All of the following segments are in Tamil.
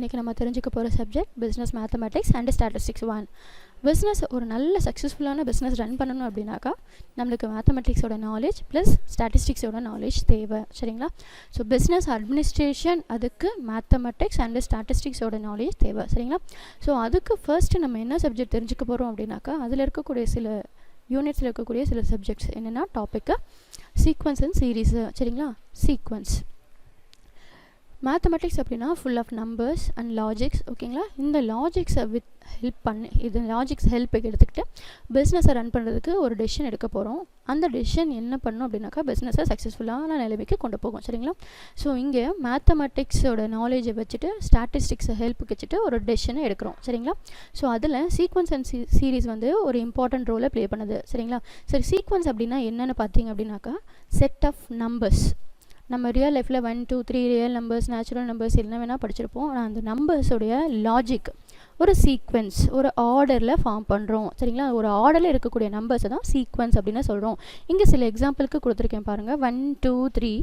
இன்றைக்கி நம்ம தெரிஞ்சுக்க போகிற subject business mathematics and statistics 1. Business ஒரு நல்ல சக்ஸஸ்ஃபுல்லான பிஸ்னஸ் ரன் பண்ணணும் அப்படின்னாக்கா நம்மளுக்கு மேத்தமெட்டிக்ஸோட நாலேஜ் ப்ளஸ் ஸ்டாட்டிஸ்டிக்ஸோட நாலேஜ் தேவை, சரிங்களா? ஸோ பிஸ்னஸ் அட்மினிஸ்ட்ரேஷன் அதுக்கு மேத்தமெட்டிக்ஸ் அண்ட் ஸ்டாட்டிஸ்டிக்ஸோட நாலேஜ் தேவை, சரிங்களா? ஸோ அதுக்கு ஃபர்ஸ்ட்டு நம்ம என்ன சப்ஜெக்ட் தெரிஞ்சுக்க போகிறோம் அப்படின்னாக்கா அதில் இருக்கக்கூடிய சில யூனிட்ஸில் இருக்கக்கூடிய சில சப்ஜெக்ட்ஸ் என்னென்னா டாப்பிக்கு சீக்வன்ஸ் அண்ட் சீரீஸு, சரிங்களா? சீக்வன்ஸ் மேத்தமெட்டிக்ஸ் அப்படின்னா full of numbers and logics, ஓகேங்களா? இந்த லாஜிக்ஸை இது லாஜிக்ஸ் ஹெல்ப்புக்கு எடுத்துக்கிட்டு பிஸ்னஸை ரன் பண்ணுறதுக்கு ஒரு டெசிஷன் எடுக்க போகிறோம். அந்த டெசிஷன் என்ன பண்ணணும் அப்படின்னாக்கா பிஸ்னஸை சக்ஸஸ்ஃபுல்லான நிலைமைக்கு கொண்டு போகும், சரிங்களா? ஸோ இங்கே மேத்தமெட்டிக்ஸோட நாலேஜை வச்சுட்டு ஸ்டாட்டிஸ்டிக்ஸை ஹெல்ப்புக்கு வச்சுட்டு ஒரு டெசிஷனை எடுக்கிறோம், சரிங்களா? ஸோ அதில் சீக்வன்ஸ் அண்ட் சீரீஸ் வந்து ஒரு இம்பார்ட்டன்ட் ரோலை ப்ளே பண்ணுது, சரிங்களா? சரி, சீக்வன்ஸ் அப்படின்னா என்னென்னு பார்த்தீங்க அப்படின்னாக்கா செட் ஆஃப் நம்பர்ஸ். நம்ம ரியல் லைஃப்பில் 1 2 3 ரியல் நம்பர்ஸ், நேச்சுரல் நம்பர்ஸ் என்ன வேணால் படிச்சிருப்போம். ஆனால் அந்த நம்பர்ஸோடைய லாஜிக் ஒரு சீக்வன்ஸ், ஒரு ஆர்டரில் ஃபார்ம் பண்ணுறோம், சரிங்களா? ஒரு ஆர்டரில் இருக்கக்கூடிய நம்பர்ஸை தான் சீக்வன்ஸ் அப்படின்னு சொல்கிறோம். இங்கே சில எக்ஸாம்பிளுக்கு கொடுத்துருக்கேன் பாருங்கள். 1 2 3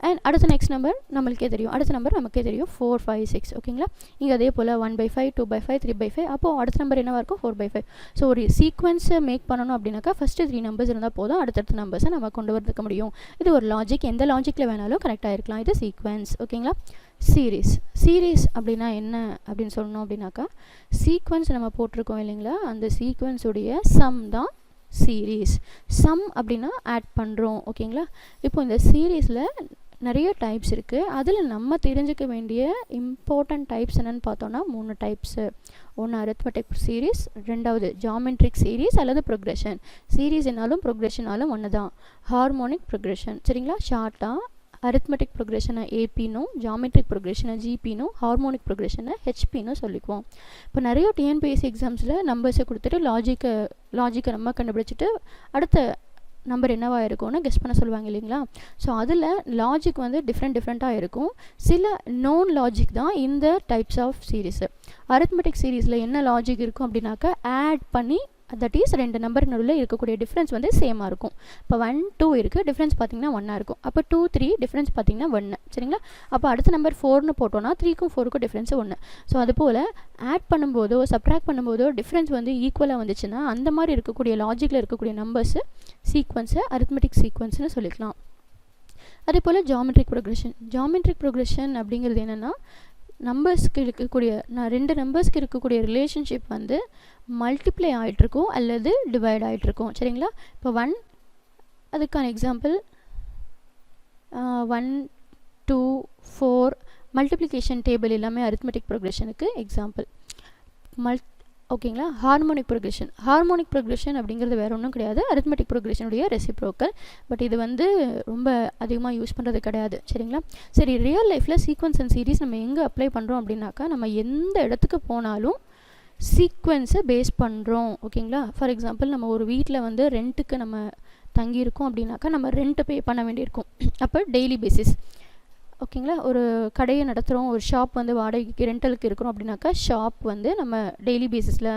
அண்ட் அடுத்த நெக்ஸ்ட் நம்பர் நம்மளுக்கே தெரியும், அடுத்த நம்பர் நமக்கே தெரியும் 4 5 6, ஓகேங்களா? இங்கே அதே போல் 1/5 2/5 3/5, அப்போது அடுத்த நம்பர் என்னவாக இருக்கும் 4/5. ஸோ ஒரு சீக்வன்ஸை மேக் பண்ணணும் அப்படின்னாக்கா ஃபஸ்ட்டு 3 நம்பர்ஸ் இருந்தால் போதும், அடுத்தடுத்த நம்பர்ஸை நம்ம கொண்டு வரதுக்கு முடியும். இது ஒரு லாஜிக், எந்த லாஜிக்கில் வேணாலும் கரெக்டாக இருக்கலாம். இது சீக்வன்ஸ், ஓகேங்களா? சீரீஸ் அப்படின்னா என்ன அப்படின்னு சொல்லணும் அப்படின்னாக்கா சீக்வன்ஸ் நம்ம போட்டிருக்கோம் இல்லைங்களா, அந்த சீக்வன்ஸுடைய சம் தான் சீரீஸ். சம் அப்படின்னா ஆட் பண்ணுறோம், ஓகேங்களா? இப்போ இந்த சீரீஸில் நிறைய டைப்ஸ் இருக்குது. அதில் நம்ம தெரிஞ்சுக்க வேண்டிய இம்பார்ட்டன்ட் டைப்ஸ் என்னென்னு பார்த்தோன்னா 3 டைப்ஸு. ஒன்று அரித்மெட்டிக் சீரீஸ், ரெண்டாவது ஜாமெட்ரிக் சீரீஸ் அல்லது ப்ரொக்ரெஷன். சீரீஸ்னாலும் ப்ரொக்ரெஷனாலும் ஒன்று தான். ஹார்மோனிக் ப்ரொக்ரெஷன், சரிங்களா? ஷார்ட்டாக அரித்மெட்டிக் ப்ரொக்ரெஷனை ஏபினும், ஜாமெட்ரிக் ப்ரொக்ரெஷனை ஜிபினும், ஹார்மோனிக் ப்ரொக்ரெஷனை ஹெச்பின்னு சொல்லிக்குவோம். இப்போ நிறைய டிஎன்பிஎஸ்சி எக்ஸாம்ஸில் நம்பர்ஸை கொடுத்துட்டு லாஜிக்கை நம்ம கண்டுபிடிச்சிட்டு அடுத்த நம்பர் என்னவாக இருக்கும்னு கெஸ் பண்ண சொல்லுவாங்க இல்லைங்களா? ஸோ அதில் லாஜிக் வந்து டிஃப்ரெண்ட்டாக இருக்கும். சில நோன் லாஜிக் தான் இந்த டைப்ஸ் ஆஃப் சீரீஸு. அரித்மெட்டிக் சீரீஸில் என்ன லாஜிக் இருக்கும் அப்படின்னாக்கா ஆட் பண்ணி, தட் இஸ் 2 நம்பருக்கு நடுவில் இருக்கக்கூடிய டிஃப்ரென்ஸ் வந்து சேமாக இருக்கும். இப்போ 1 2 இருக்குது, டிஃப்ரென்ஸ் பார்த்திங்கன்னா 1 இருக்கும். அப்போ 2 3 டிஃப்ரென்ஸ் பார்த்திங்கன்னா 1, சரிங்களா? அப்போ அடுத்த நம்பர் 4னு போட்டோன்னா 3க்கும் 4க்கும் டிஃப்ரென்ஸ் 1. ஸோ அதுபோல் ஆட் பண்ணும்போதோ சப்ட்ராக்ட் பண்ணும்போதோ டிஃப்ரென்ஸ் வந்து ஈக்குவலாக வந்துச்சுன்னா அந்த மாதிரி இருக்கக்கூடிய லாஜிக்கில் இருக்கக்கூடிய நம்பர்ஸு சீக்வன்ஸை அரித்மெட்டிக் சீக்வன்ஸ்னு சொல்லிக்கலாம். அதே போல் ஜாமெட்ரிக் ப்ரொக்ரெஷன் அப்படிங்கிறது என்னென்னா நம்பர்ஸ்க்கு இருக்கக்கூடிய 2 நம்பர்ஸ்க்கு இருக்கக்கூடிய ரிலேஷன்ஷிப் வந்து மல்டிப்ளை ஆகிட்ருக்கும் அல்லது டிவைட் ஆகிட்ருக்கும், சரிங்களா? இப்போ 1 அதுக்கான எக்ஸாம்பிள் 1 2 4 மல்டிப்ளிகேஷன் டேபிள் எல்லாமே அரித்மெட்டிக் ப்ரொக்ரெஷனுக்கு எக்ஸாம்பிள். ஓகேங்களா? ஹார்மோனிக் ப்ரொக்ரெஷன் அப்படிங்கிறது வேறு ஒன்றும் கிடையாது, அரித்மெட்டிக் ப்ரொக்ரெஷனுடைய ரெசிப்ரோக்கல். பட் இது வந்து ரொம்ப அதிகமாக யூஸ் பண்ணுறது கிடையாது, சரிங்களா? சரி, ரியல் லைஃப்பில் சீக்வன்ஸ் அண்ட் சீரீஸ் நம்ம எங்கே அப்ளை பண்ணுறோம் அப்படின்னாக்கா நம்ம எந்த இடத்துக்கு போனாலும் சீக்வன்ஸை பேஸ் பண்ணுறோம், ஓகேங்களா? ஃபார் எக்ஸாம்பிள் நம்ம ஒரு வீட்டில் வந்து ரெண்ட்டுக்கு நம்ம தங்கியிருக்கோம் அப்படின்னாக்கா நம்ம ரெண்ட்டு பே பண்ண வேண்டியிருக்கும். அப்போ டெய்லி பேசிஸ், ஓகேங்களா? ஒரு கடையை நடத்துகிறோம், ஒரு ஷாப் வந்து வாடகைக்கு ரெண்டலுக்கு இருக்கிறோம் அப்படின்னாக்கா ஷாப் வந்து நம்ம டெய்லி பேசிஸில்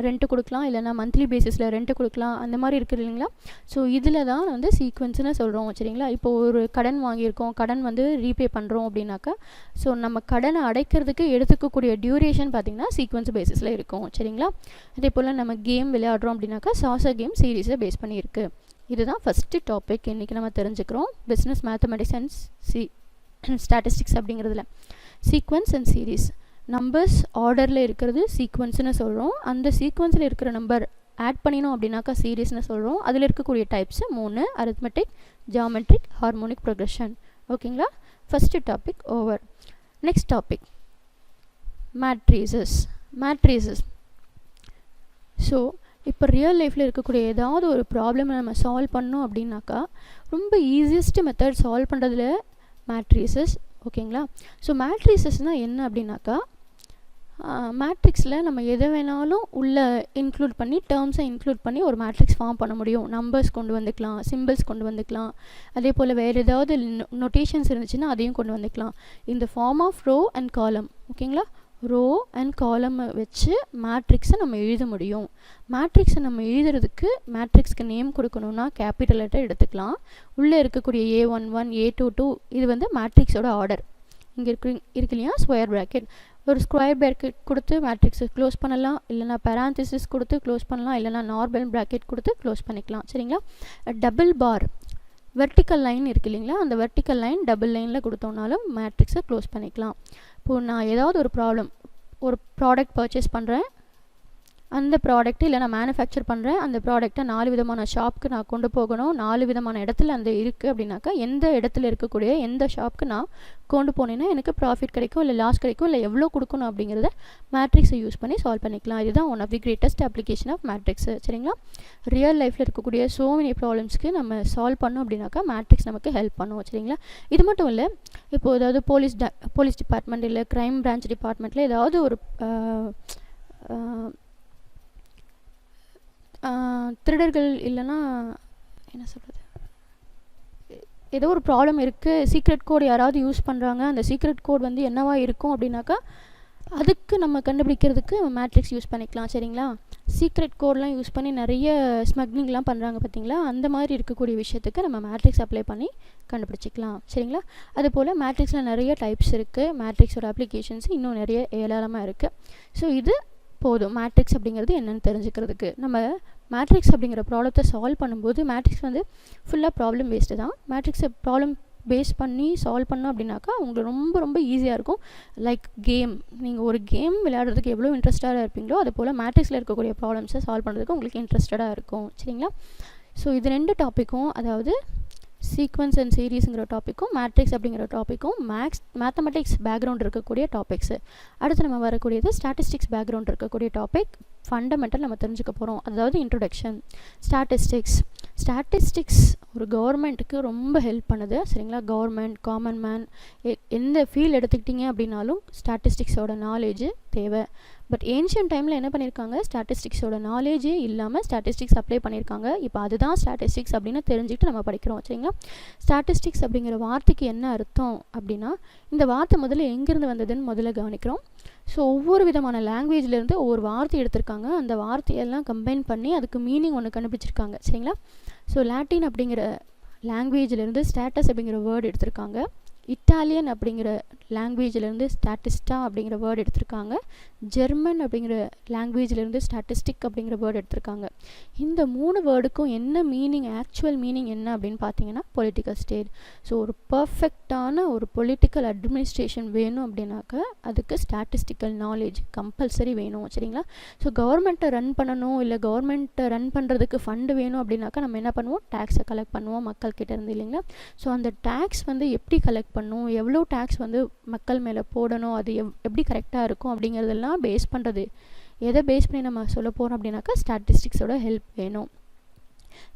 ரெண்ட்டு கொடுக்கலாம், இல்லைனா மந்த்லி பேசிஸில் ரெண்ட்டு கொடுக்கலாம், அந்த மாதிரி இருக்குது இல்லைங்களா? ஸோ இதில் தான் வந்து சீக்வன்ஸ்னு சொல்கிறோம், சரிங்களா? இப்போ ஒரு கடன் வாங்கியிருக்கோம், கடன் வந்து ரீபே பண்ணுறோம் அப்படின்னாக்கா ஸோ நம்ம கடனை அடைக்கிறதுக்கு எடுத்துக்கக்கூடிய டியூரேஷன் பார்த்திங்கன்னா சீக்வன்ஸ் பேசிஸில் இருக்கும், சரிங்களா? அதே போல் நம்ம கேம் விளையாடுறோம் அப்படின்னாக்கா சாசர் கேம் சீரீஸை பேஸ் பண்ணியிருக்கு. இதுதான் ஃபஸ்ட்டு டாபிக் இன்றைக்கி நம்ம தெரிஞ்சுக்கிறோம் பிஸ்னஸ் மேத்தமெட்டிக்ஸ் அண்ட் ஸ்டாட்டிஸ்டிக்ஸ் அப்படிங்கிறதுல. சீக்வன்ஸ் அண்ட் சீரீஸ், நம்பர்ஸ் ஆர்டரில் இருக்கிறது சீக்வன்ஸ்னு சொல்கிறோம். அந்த சீக்வன்ஸில் இருக்கிற நம்பர் ஆட் பண்ணினோம் அப்படின்னாக்கா சீரீஸ்னு சொல்கிறோம். அதில் இருக்கக்கூடிய types 3: arithmetic, geometric, harmonic progression, ஓகேங்களா? First topic over. Next topic matrices. So இப்போ ரியல் லைஃப்பில் இருக்கக்கூடிய ஏதாவது ஒரு ப்ராப்ளமை நம்ம சால்வ் பண்ணோம் அப்படின்னாக்கா ரொம்ப ஈஸியஸ்ட் மெத்தட் சால்வ் பண்ணுறதுல மேட்ரிசஸ், ஓகேங்களா? ஸோ மேட்ரிசஸ்னால் என்ன அப்படின்னாக்கா மேட்ரிக்ஸில் நம்ம எதை வேணாலும் உள்ளே இன்க்ளூட் பண்ணி டேர்ம்ஸை இன்க்ளூட் பண்ணி ஒரு மேட்ரிக்ஸ் ஃபார்ம் பண்ண முடியும். நம்பர்ஸ் கொண்டு வந்துக்கலாம், சிம்பிள்ஸ் கொண்டு வந்துக்கலாம், அதே போல் வேறு ஏதாவது நொட்டேஷன்ஸ் இருந்துச்சுன்னா அதையும் கொண்டு வந்துக்கலாம். இந்த ஃபார்ம் ஆஃப் ரோ அண்ட் காலம், ஓகேங்களா? ரோ அண்ட் காலம் வச்சு மேட்ரிக்ஸை நம்ம எழுத முடியும். மேட்ரிக்ஸை நம்ம எழுதுறதுக்கு மேட்ரிக்ஸ்க்கு நேம் கொடுக்கணுன்னா கேபிட்டல் லெட்டர் எடுத்துக்கலாம். உள்ளே இருக்கக்கூடிய A11 A22 இது வந்து மேட்ரிக்ஸோட ஆர்டர். இங்கே இருக்கு இல்லையா ஸ்கொயர் ப்ராக்கெட். ஒரு ஸ்கொயர் பிராக்கெட் கொடுத்து மேட்ரிக்ஸை க்ளோஸ் பண்ணலாம், இல்லைனா பேராந்திசிஸ் கொடுத்து க்ளோஸ் பண்ணலாம், இல்லைனா நார்மல் பிராக்கெட் கொடுத்து க்ளோஸ் பண்ணிக்கலாம். சரிங்களா? டபுள் பார் வெர்டிக்கல் லைன் இருக்குது இல்லைங்களா, அந்த வெர்டிக்கல் லைன் டபுள் லைனில் கொடுத்தோம்னாலும் மேட்ரிக்ஸை க்ளோஸ் பண்ணிக்கலாம். இப்போது நான் ஏதாவது ஒரு ஒரு ப்ராடக்ட் பர்ச்சேஸ் பண்ணுறேன், அந்த ப்ராடக்ட்டு இல்லை நான் மேனுஃபேக்சர் பண்ணுறேன், அந்த ப்ராடக்ட்டை 4 விதமான ஷாப்புக்கு நான் கொண்டு போகணும், 4 விதமான இடத்துல அந்த இருக்குது அப்படின்னாக்கா எந்த இடத்துல இருக்கக்கூடிய எந்த ஷாப்புக்கு நான் கொண்டு போனேன்னா எனக்கு ப்ராஃபிட் கிடைக்கும் இல்லை லாஸ் கிடைக்கும் இல்லை எவ்வளோ கொடுக்கணும் அப்படிங்கிறத மேட்ரிக்ஸை யூஸ் பண்ணி சால்வ் பண்ணிக்கலாம். இதுதான் one of the greatest application of matrix. சரிங்களா? ரியல் லைஃப்பில் இருக்கக்கூடிய ஸோ மெனி ப்ராப்ளம்ஸ்க்கு நம்ம சால்வ் பண்ணோம் அப்படின்னாக்கா மேட்ரிக்ஸ் நமக்கு ஹெல்ப் பண்ணும். சரிங்களா? இது மட்டும் இல்லை, இப்போது ஏதாவது போலீஸ் டிபார்ட்மெண்ட் இல்லை க்ரைம் பிரான்ச் டிபார்ட்மெண்ட்டில் ஏதாவது ஒரு திருடர்கள் இல்லைன்னா என்ன சொல்கிறது, ஏதோ ஒரு ப்ராப்ளம் இருக்குது, சீக்ரெட் கோட் யாராவது யூஸ் பண்ணுறாங்க, அந்த சீக்ரெட் கோட் வந்து என்னவா இருக்கும் அப்படின்னாக்கா அதுக்கு நம்ம கண்டுபிடிக்கிறதுக்கு மேட்ரிக்ஸ் யூஸ் பண்ணிக்கலாம். சரிங்களா? சீக்ரெட் கோட்லாம் யூஸ் பண்ணி நிறைய ஸ்மக்லிங்லாம் பண்ணுறாங்க பார்த்தீங்களா, அந்த மாதிரி இருக்கக்கூடிய விஷயத்துக்கு நம்ம மேட்ரிக்ஸ் அப்ளை பண்ணி கண்டுபிடிச்சிக்கலாம். சரிங்களா? அதுபோல் மேட்ரிக்ஸில் நிறைய டைப்ஸ் இருக்குது, மேட்ரிக்ஸோட அப்ளிகேஷன்ஸ் இன்னும் நிறைய ஏராளமாக இருக்குது. ஸோ இது போதும் மேட்ரிக்ஸ் அப்படிங்கிறது என்னென்னு தெரிஞ்சுக்கிறதுக்கு. நம்ம மேட்ரிக்ஸ் அப்படிங்கிற ப்ராப்ளத்தை சால்வ் பண்ணும்போது மேட்ரிக்ஸ் வந்து ஃபுல்லாக ப்ராப்ளம் பேஸ்டு தான். மேட்ரிக்ஸை ப்ராப்ளம் பேஸ் பண்ணி சால்வ் பண்ணோம் அப்படின்னாக்கா உங்களுக்கு ரொம்ப ரொம்ப ஈஸியாக இருக்கும். லைக் கேம், நீங்கள் ஒரு கேம் விளையாடுறதுக்கு எவ்வளோ இன்ட்ரெஸ்டாக இருப்பீங்களோ அது போல் மேட்ரிக்ஸில் இருக்கக்கூடிய ப்ராப்ளம்ஸை சால்வ் பண்ணுறதுக்கு உங்களுக்கு இன்ட்ரெஸ்டடாக இருக்கும். சரிங்களா? ஸோ இது 2 டாப்பிக்கும், அதாவது சீக்வன்ஸ் அண்ட் சீரீஸுங்கிற டாப்பிக்கும் மேட்ரிக்ஸ் அப்படிங்கிற டாப்பிக்கும் மேத்தமெட்டிக்ஸ் பேக்ரவுண்ட் இருக்கக்கூடிய டாபிக்ஸு. அடுத்து நம்ம வரக்கூடியது ஸ்டாட்டிஸ்டிக்ஸ் பேக்ரவுண்ட் இருக்கக்கூடிய டாபிக். ஃபண்டமெண்டல் நம்ம தெரிஞ்சுக்க போகிறோம், அதாவது இன்ட்ரொடக்ஷன். ஸ்டாட்டிஸ்டிக்ஸ் ஒரு கவர்மெண்ட்டுக்கு ரொம்ப ஹெல்ப் பண்ணுது. சரிங்களா? கவர்மெண்ட், காமன் மேன், எந்த ஃபீல்டு எடுத்துக்கிட்டிங்க அப்படின்னாலும் ஸ்டாட்டிஸ்டிக்ஸோட நாலேஜ் தேவை. பட் ஏன்ஷியன்ட் டைமில் என்ன பண்ணியிருக்காங்க, ஸ்டாட்டிஸ்டிக்ஸோட நாலேஜே இல்லாமல் ஸ்டாட்டிஸ்டிக்ஸ் அப்ளை பண்ணியிருக்காங்க. இப்போ அதுதான் ஸ்டாட்டிஸ்டிக்ஸ் அப்படின்னு தெரிஞ்சுக்கிட்டு நம்ம படிக்கிறோம். சரிங்களா? ஸ்டாட்டிஸ்டிக்ஸ் அப்படிங்கிற வார்த்தைக்கு என்ன அர்த்தம் அப்படின்னா, இந்த வார்த்தை முதல்ல எங்கேருந்து வந்ததுன்னு முதல்ல கவனிக்கிறோம். ஸோ ஒவ்வொரு விதமான லாங்குவேஜ்லேருந்து ஒவ்வொரு வார்த்தை எடுத்திருக்காங்க, அந்த வார்த்தையெல்லாம் கம்பைன் பண்ணி அதுக்கு மீனிங் ஒன்று கண்டுபிடிச்சிருக்காங்க. சரிங்களா? ஸோ லாட்டின் அப்படிங்கிற லாங்குவேஜ்லேருந்து ஸ்டேட்டஸ் அப்படிங்கிற வேர்டு எடுத்திருக்காங்க. இட்டாலியன் அப்படிங்கிற லாங்குவேஜ்லேருந்து ஸ்டாட்டிஸ்டா அப்படிங்கிற வேர்டு எடுத்திருக்காங்க. ஜெர்மன் அப்படிங்கிற லாங்குவேஜ்லேருந்து ஸ்டாட்டிஸ்டிக் அப்படிங்கிற வேர்டு எடுத்திருக்காங்க. இந்த 3 வேர்டுக்கும் என்ன மீனிங், ஆக்சுவல் மீனிங் என்ன அப்படின்னு பார்த்தீங்கன்னா பொலிட்டிக்கல் ஸ்டேட். ஸோ ஒரு பர்ஃபெக்டான ஒரு பொலிட்டிக்கல் அட்மினிஸ்ட்ரேஷன் வேணும் அப்படின்னாக்கா அதுக்கு ஸ்டாட்டிஸ்டிக்கல் நாலேஜ் கம்பல்சரி வேணும். சரிங்களா? ஸோ கவர்மெண்ட்டை ரன் பண்ணணும், இல்லை கவர்மெண்ட்டை ரன் பண்ணுறதுக்கு ஃபண்டு வேணும் அப்படின்னாக்கா நம்ம என்ன பண்ணுவோம், டேக்ஸை கலெக்ட் பண்ணுவோம் மக்கள்கிட்ட இருந்து இல்லைங்களா? ஸோ அந்த டேக்ஸ் வந்து எப்படி கலெக்ட் பண்ணும், எவ்வளோ டேக்ஸ் வந்து மக்கள் மேலே போடணும், அது எப்படி கரெக்டாக இருக்கும் அப்படிங்கிறதெல்லாம் பேஸ் பண்ணுறது. எதை பேஸ் பண்ணி நம்ம சொல்ல போகிறோம் அப்படின்னாக்கா ஸ்டாட்டிஸ்டிக்ஸோட ஹெல்ப் வேணும்.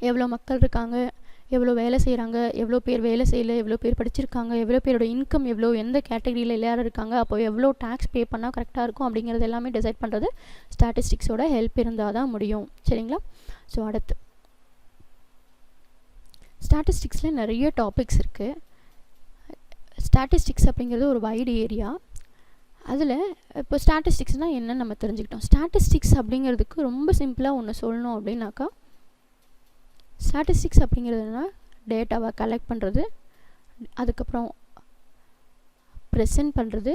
எவ்வளோ மக்கள் இருக்காங்க, எவ்வளோ வேலை செய்கிறாங்க, எவ்வளோ பேர் வேலை செய்யலை, எவ்வளோ பேர் படிச்சிருக்காங்க, எவ்வளோ பேரோட இன்கம் எவ்வளோ, எந்த கேட்டகரியில் எல்லாரும் இருக்காங்க, அப்போ எவ்வளோ டேக்ஸ் பே பண்ணால் கரெக்டாக இருக்கும் அப்படிங்கிறது எல்லாமே டிசைட் பண்ணுறது ஸ்டாட்டிஸ்டிக்ஸோட ஹெல்ப் இருந்தால் தான் முடியும். சரிங்களா? ஸோ அடுத்து ஸ்டாட்டிஸ்டிக்ஸில் நிறைய டாபிக்ஸ் இருக்குது. ஸ்டாட்டிஸ்டிக்ஸ் அப்படிங்கிறது ஒரு வைடு ஏரியா. அதில் இப்போ ஸ்டாட்டிஸ்டிக்ஸ்னால் என்னன்னு நம்ம தெரிஞ்சுக்கிட்டோம். ஸ்டாட்டிஸ்டிக்ஸ் அப்படிங்கிறதுக்கு ரொம்ப சிம்பிளாக ஒன்று சொல்லணும் அப்படின்னாக்கா, ஸ்டாட்டிஸ்டிக்ஸ் அப்படிங்கிறதுனா டேட்டாவை கலெக்ட் பண்ணுறது, அதுக்கப்புறம் ப்ரெசென்ட் பண்ணுறது.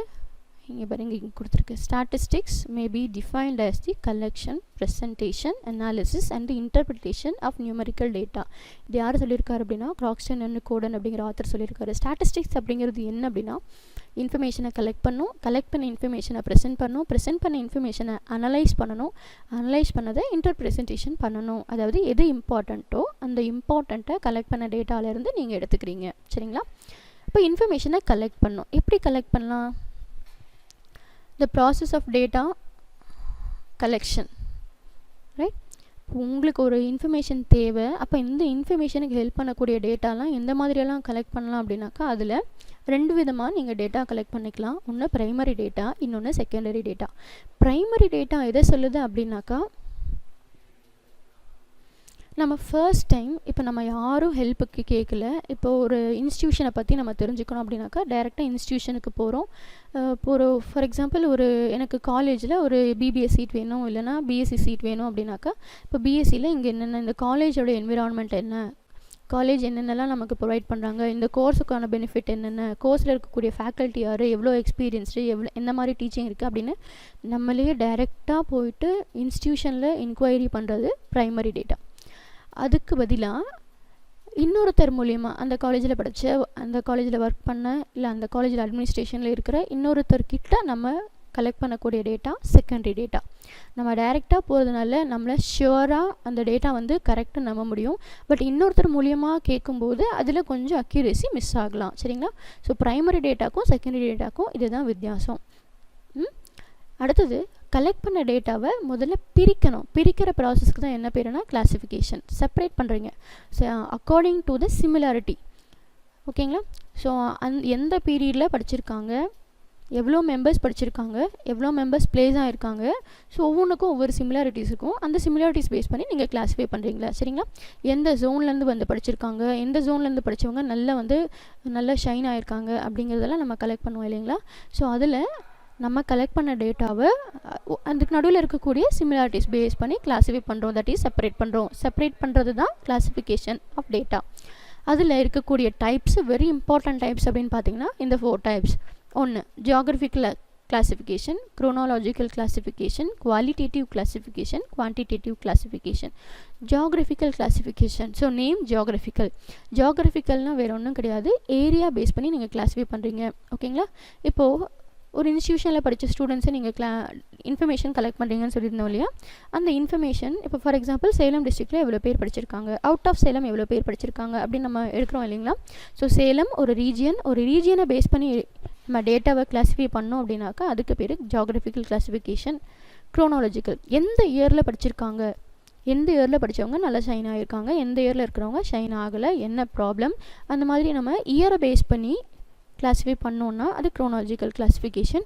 இங்கே பாருங்க, இங்கே கொடுத்துருக்கு. Statistics may be defined as the collection, presentation, analysis and the interpretation of numerical data. இது யார் சொல்லியிருக்காரு அப்படின்னா க்ராக்ஸ்டன் அண்ட் கோடன் அப்படிங்கிற ஆத்தர் சொல்லியிருக்காரு. ஸ்டாட்டிஸ்டிக்ஸ் அப்படிங்கிறது என்ன அப்படின்னா, இன்ஃபர்மேஷனை கலெக்ட் பண்ண இன்ஃபர்மேஷனை ப்ரெசென்ட் பண்ண இன்ஃபர்மேஷனை அனலைஸ் பண்ணதை இன்டர்பிரசன்டேஷன் பண்ணணும். அதாவது எது இம்பார்ட்டண்ட்டோ அந்த இம்பார்ட்டண்ட்டை கலெக்ட் பண்ண டேட்டாவிலேருந்து நீங்கள் எடுத்துக்கிறீங்க. சரிங்களா? இப்போ இன்ஃபர்மேஷனை கலெக்ட் பண்ணணும். எப்படி கலெக்ட் பண்ணலாம்? the process of data collection, right? உங்களுக்கு ஒரு இன்ஃபர்மேஷன் தேவை, அப்போ இந்த இன்ஃபர்மேஷனுக்கு ஹெல்ப் பண்ணக்கூடிய டேட்டாலாம் எந்த மாதிரியெல்லாம் கலெக்ட் பண்ணலாம் அப்படின்னாக்கா அதில் 2 விதமாக நீங்கள் டேட்டா கலெக்ட் பண்ணிக்கலாம். ஒன்று ப்ரைமரி டேட்டா, இன்னொன்று செகண்டரி டேட்டா. ப்ரைமரி டேட்டா எதை சொல்லுது அப்படின்னாக்கா, நம்ம ஃபர்ஸ்ட் டைம் இப்போ நம்ம யாரும் ஹெல்ப்புக்கு கேட்கல, இப்போ ஒரு இன்ஸ்டியூஷனை பற்றி நம்ம தெரிஞ்சுக்கணும் அப்படின்னாக்கா டைரெக்டாக இன்ஸ்டியூஷனுக்கு போகிறோம். இப்போ ஃபார் எக்ஸாம்பிள் எனக்கு காலேஜில் ஒரு பிபிஎஸ் சீட் வேணும், இல்லைனா பிஎஸ்சி சீட் வேணும் அப்படின்னாக்கா, இப்போ பிஎஸ்சியில் இங்கே என்னென்ன இந்த காலேஜோட என்விரான்மெண்ட் என்ன, காலேஜ் என்னென்னலாம் நமக்கு ப்ரொவைட் பண்ணுறாங்க, இந்த கோர்ஸுக்கான பெனிஃபிட் என்னென்ன, கோர்ஸில் இருக்கக்கூடிய ஃபேக்கல்ட்டி யார், எவ்வளோ எக்ஸ்பீரியன்ஸ்டு, எந்த மாதிரி டீச்சிங் இருக்குது அப்படின்னு நம்மளே டைரெக்டாக போயிட்டு இன்ஸ்டியூஷனில் இன்கொயரி பண்ணுறது ப்ரைமரி டேட்டா. அதுக்கு பதிலாக இன்னொருத்தர் மூலிமா அந்த காலேஜில் படித்த, அந்த காலேஜில் ஒர்க் பண்ண, இல்லை அந்த காலேஜில் அட்மினிஸ்ட்ரேஷனில் இருக்கிற இன்னொருத்தர்கிட்ட நம்ம கலெக்ட் பண்ணக்கூடிய டேட்டா செகண்டரி டேட்டா. நம்ம டைரெக்டாக போகிறதுனால நம்மளை ஷியோராக அந்த டேட்டா வந்து கரெக்டாக நம்ப முடியும். பட் இன்னொருத்தர் மூலியமாக கேட்கும்போது அதில் கொஞ்சம் அக்யூரேசி மிஸ் ஆகலாம். சரிங்களா? ஸோ ப்ரைமரி டேட்டாக்கும் செகண்டரி டேட்டாக்கும் இதுதான் வித்தியாசம். அடுத்தது கலெக்ட் பண்ண டேட்டாவை முதல்ல பிரிக்கணும். பிரிக்கிற ப்ராசஸ்க்கு தான் என்ன பேருனா கிளாஸிஃபிகேஷன். செப்பரேட் பண்ணுறீங்க அக்கார்டிங் டு த சிமிலாரிட்டி. ஓகேங்களா? ஸோ எந்த பீரியடில் படிச்சிருக்காங்க, எவ்வளோ மெம்பர்ஸ் படிச்சிருக்காங்க, எவ்வளோ மெம்பர்ஸ் ப்ளேஸ் ஆகிருக்காங்க, ஸோ ஒவ்வொன்றுக்கும் ஒவ்வொரு சிமிலாரிட்டிஸ் இருக்கும். அந்த சிமிலாரிட்டிஸ் பேஸ் பண்ணி நீங்கள் கிளாஸிஃபை பண்ணுறீங்களா? சரிங்களா? எந்த ஜோன்லேருந்து வந்து படிச்சிருக்காங்க, எந்த ஜோன்லேருந்து படித்தவங்க நல்லா ஷைன் ஆகிருக்காங்க அப்படிங்கிறதெல்லாம் நம்ம கலெக்ட் பண்ணுவோம் இல்லைங்களா? ஸோ அதில் நம்ம கலெக்ட் பண்ண டேட்டாவை அதுக்கு நடுவில் இருக்கக்கூடிய சிமிலாரிட்டிஸ் பேஸ் பண்ணி கிளாஸிஃபை பண்ணுறோம். தட் இஸ் செப்பரேட் பண்ணுறோம். செப்பரேட் பண்ணுறது தான் கிளாஸிஃபிகேஷன் ஆஃப் டேட்டா. அதில் இருக்கக்கூடிய டைப்ஸ், வெரி இம்பார்ட்டன்ட் டைப்ஸ் அப்படின்னு பார்த்தீங்கன்னா இந்த 4 டைப்ஸ். ஒன்று geographical classification, chronological classification, qualitative classification, quantitative classification. Geographical classification, so name geographical. ஜியாகிரபிக்கல்னால் வேறு ஒன்றும் கிடையாது, ஏரியா பேஸ் பண்ணி நீங்கள் கிளாஸிஃபை பண்ணுறீங்க. ஓகேங்களா? இப்போது ஒரு இன்ஸ்டியூஷனில் படித்த ஸ்டூடெண்ட்ஸை நீங்கள் இன்ஃபர்மேஷன் கலெக்ட் பண்ணுறீங்கன்னு சொல்லியிருந்தோம் இல்லையா? அந்த இன்ஃபர்மேஷன் இப்போ ஃபார் எக்ஸாம்பிள் சேலம் டிஸ்ட்ரிக்டில் எவ்வளோ பேர் படிச்சிருக்காங்க, அவுட் ஆஃப் சேலம் எவ்வளோ பேர் படிச்சிருக்காங்க அப்படின்னு நம்ம எடுக்கிறோம் இல்லைங்களா? ஸோ சேலம் ஒரு ரீஜியனை பேஸ் பண்ணி நம்ம டேட்டாவை கிளாஸிஃபை பண்ணோம் அப்படின்னாக்கா அதுக்கு பேர் ஜியாகிரபிக்கல் கிளாஸிஃபிகேஷன். குரோனாலஜிக்கல், எந்த இயரில் படிச்சிருக்காங்க, எந்த இயரில் படித்தவங்க நல்லா ஷைன் ஆகிருக்காங்க, எந்த இயரில் இருக்கிறவங்க ஷைன் ஆகலை, என்ன ப்ராப்ளம், அந்த மாதிரி நம்ம இயரை பேஸ் பண்ணி கிளாஸிஃபை பண்ணோன்னா அது குரோனாலஜிக்கல் கிளாஸிஃபிகேஷன்.